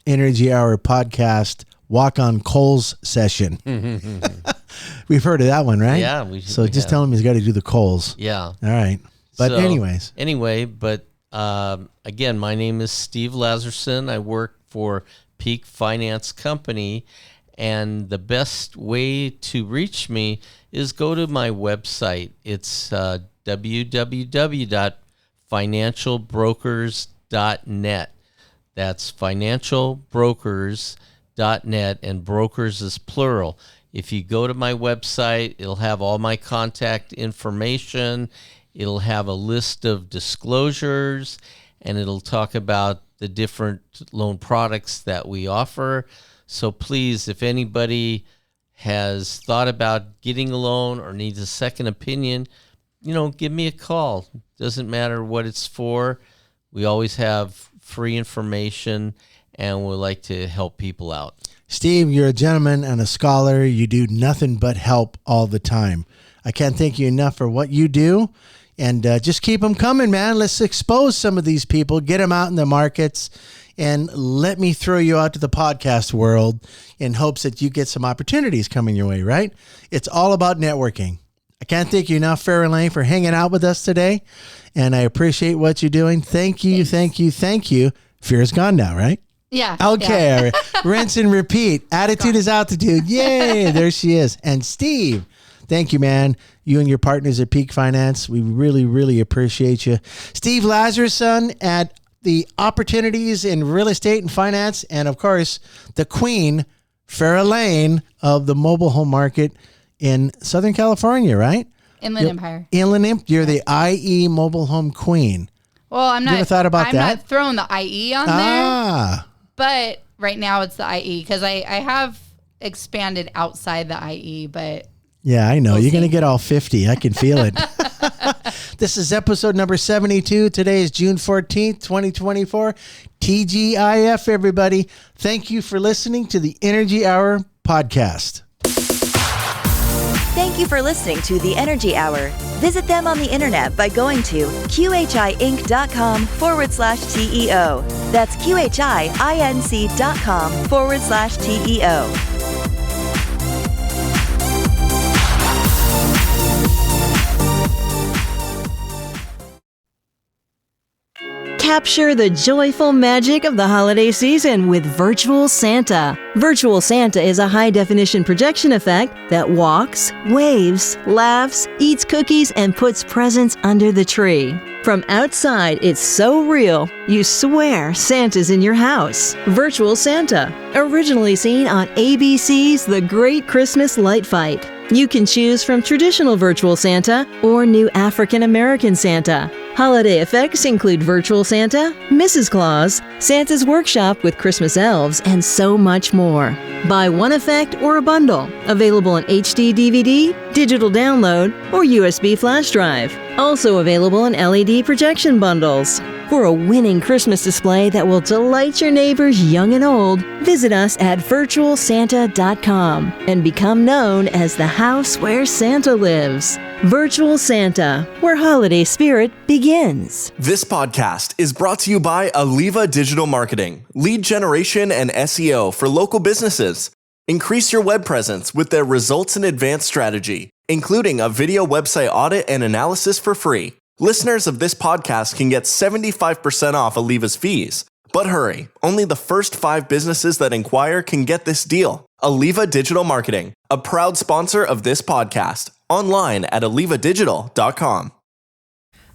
Energy Hour podcast Walk on Coals session. We've heard of that one, right? Yeah. Just tell him he's got to do the coals. Yeah. All right. But again, my name is Steve Lazerson. I work for Peak Finance Company, and the best way to reach me is go to my website. It's www.financialbrokers.net. That's financialbrokers.net, and brokers is plural. If you go to my website, it'll have all my contact information. It'll have a list of disclosures, and it'll talk about the different loan products that we offer. So please, if anybody has thought about getting a loan or needs a second opinion, give me a call. Doesn't matter what it's for. We always have free information, and we like to help people out. Steve, you're a gentleman and a scholar. You do nothing but help all the time. I can't thank you enough for what you do. And just keep them coming, man. Let's expose some of these people, get them out in the markets, and let me throw you out to the podcast world in hopes that you get some opportunities coming your way, right? It's all about networking. I can't thank you enough, Farah Lane, for hanging out with us today, and I appreciate what you're doing. Thank you, thank you, thank you. Fear's gone now, right? Yeah. Okay. Yeah. Rinse and repeat. Attitude is altitude. Yay. There she is. And Steve, thank you, man. You and your partners at Peak Finance, we really, really appreciate you. Steve Lazerson at the Opportunities in Real Estate and Finance, and of course, the queen, Farah Lane of the mobile home market in Southern California, right? Inland Empire. You're the IE mobile home queen. Well, I'm not. You ever thought about that? I'm not throwing the IE on there. But right now it's the IE because I have expanded outside the IE, but. Yeah, I know. You're going to get all 50. I can feel it. This is episode number 72. Today is June 14th, 2024. TGIF, everybody. Thank you for listening to the Energy Hour podcast. Thank you for listening to the Energy Hour. Visit them on the internet by going to qhiinc.com/TEO. That's qhiinc.com/TEO. Capture the joyful magic of the holiday season with Virtual Santa. Virtual Santa is a high-definition projection effect that walks, waves, laughs, eats cookies, and puts presents under the tree. From outside, it's so real, you swear Santa's in your house. Virtual Santa, originally seen on ABC's The Great Christmas Light Fight. You can choose from traditional Virtual Santa or new African American Santa. Holiday effects include Virtual Santa, Mrs. Claus, Santa's Workshop with Christmas elves, and so much more. Buy one effect or a bundle. Available in HD DVD, digital download, or USB flash drive. Also available in LED projection bundles. For a winning Christmas display that will delight your neighbors young and old, visit us at virtualsanta.com and become known as the house where Santa lives. Virtual Santa, where holiday spirit begins. This podcast is brought to you by Aliva Digital Marketing, lead generation and SEO for local businesses. Increase your web presence with their Results in Advance strategy, including a video website audit and analysis for free. Listeners of this podcast can get 75% off Aliva's fees. But hurry, only the first 5 businesses that inquire can get this deal. Aliva Digital Marketing, a proud sponsor of this podcast, online at alivadigital.com.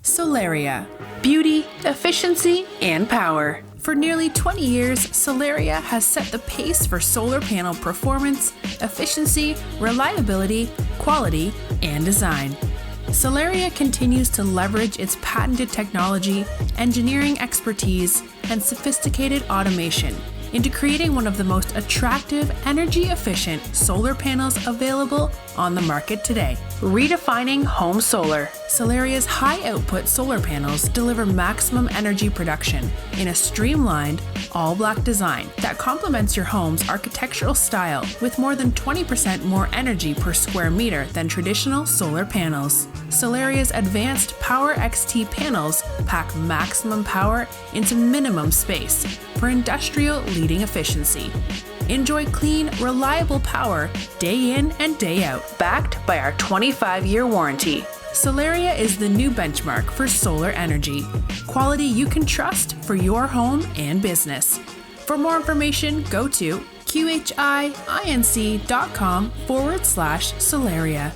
Solaria. Beauty, efficiency, and power. For nearly 20 years, Solaria has set the pace for solar panel performance, efficiency, reliability, quality, and design. Solaria continues to leverage its patented technology, engineering expertise, and sophisticated automation into creating one of the most attractive, energy-efficient solar panels available on the market today. Redefining home solar. Solaria's high-output solar panels deliver maximum energy production in a streamlined, all-black design that complements your home's architectural style with more than 20% more energy per square meter than traditional solar panels. Solaria's advanced Power XT panels pack maximum power into minimum space for industrial leading efficiency. Enjoy clean, reliable power day in and day out, backed by our 25-year warranty. Solaria is the new benchmark for solar energy. Quality you can trust for your home and business. For more information, go to qhinc.com/Solaria.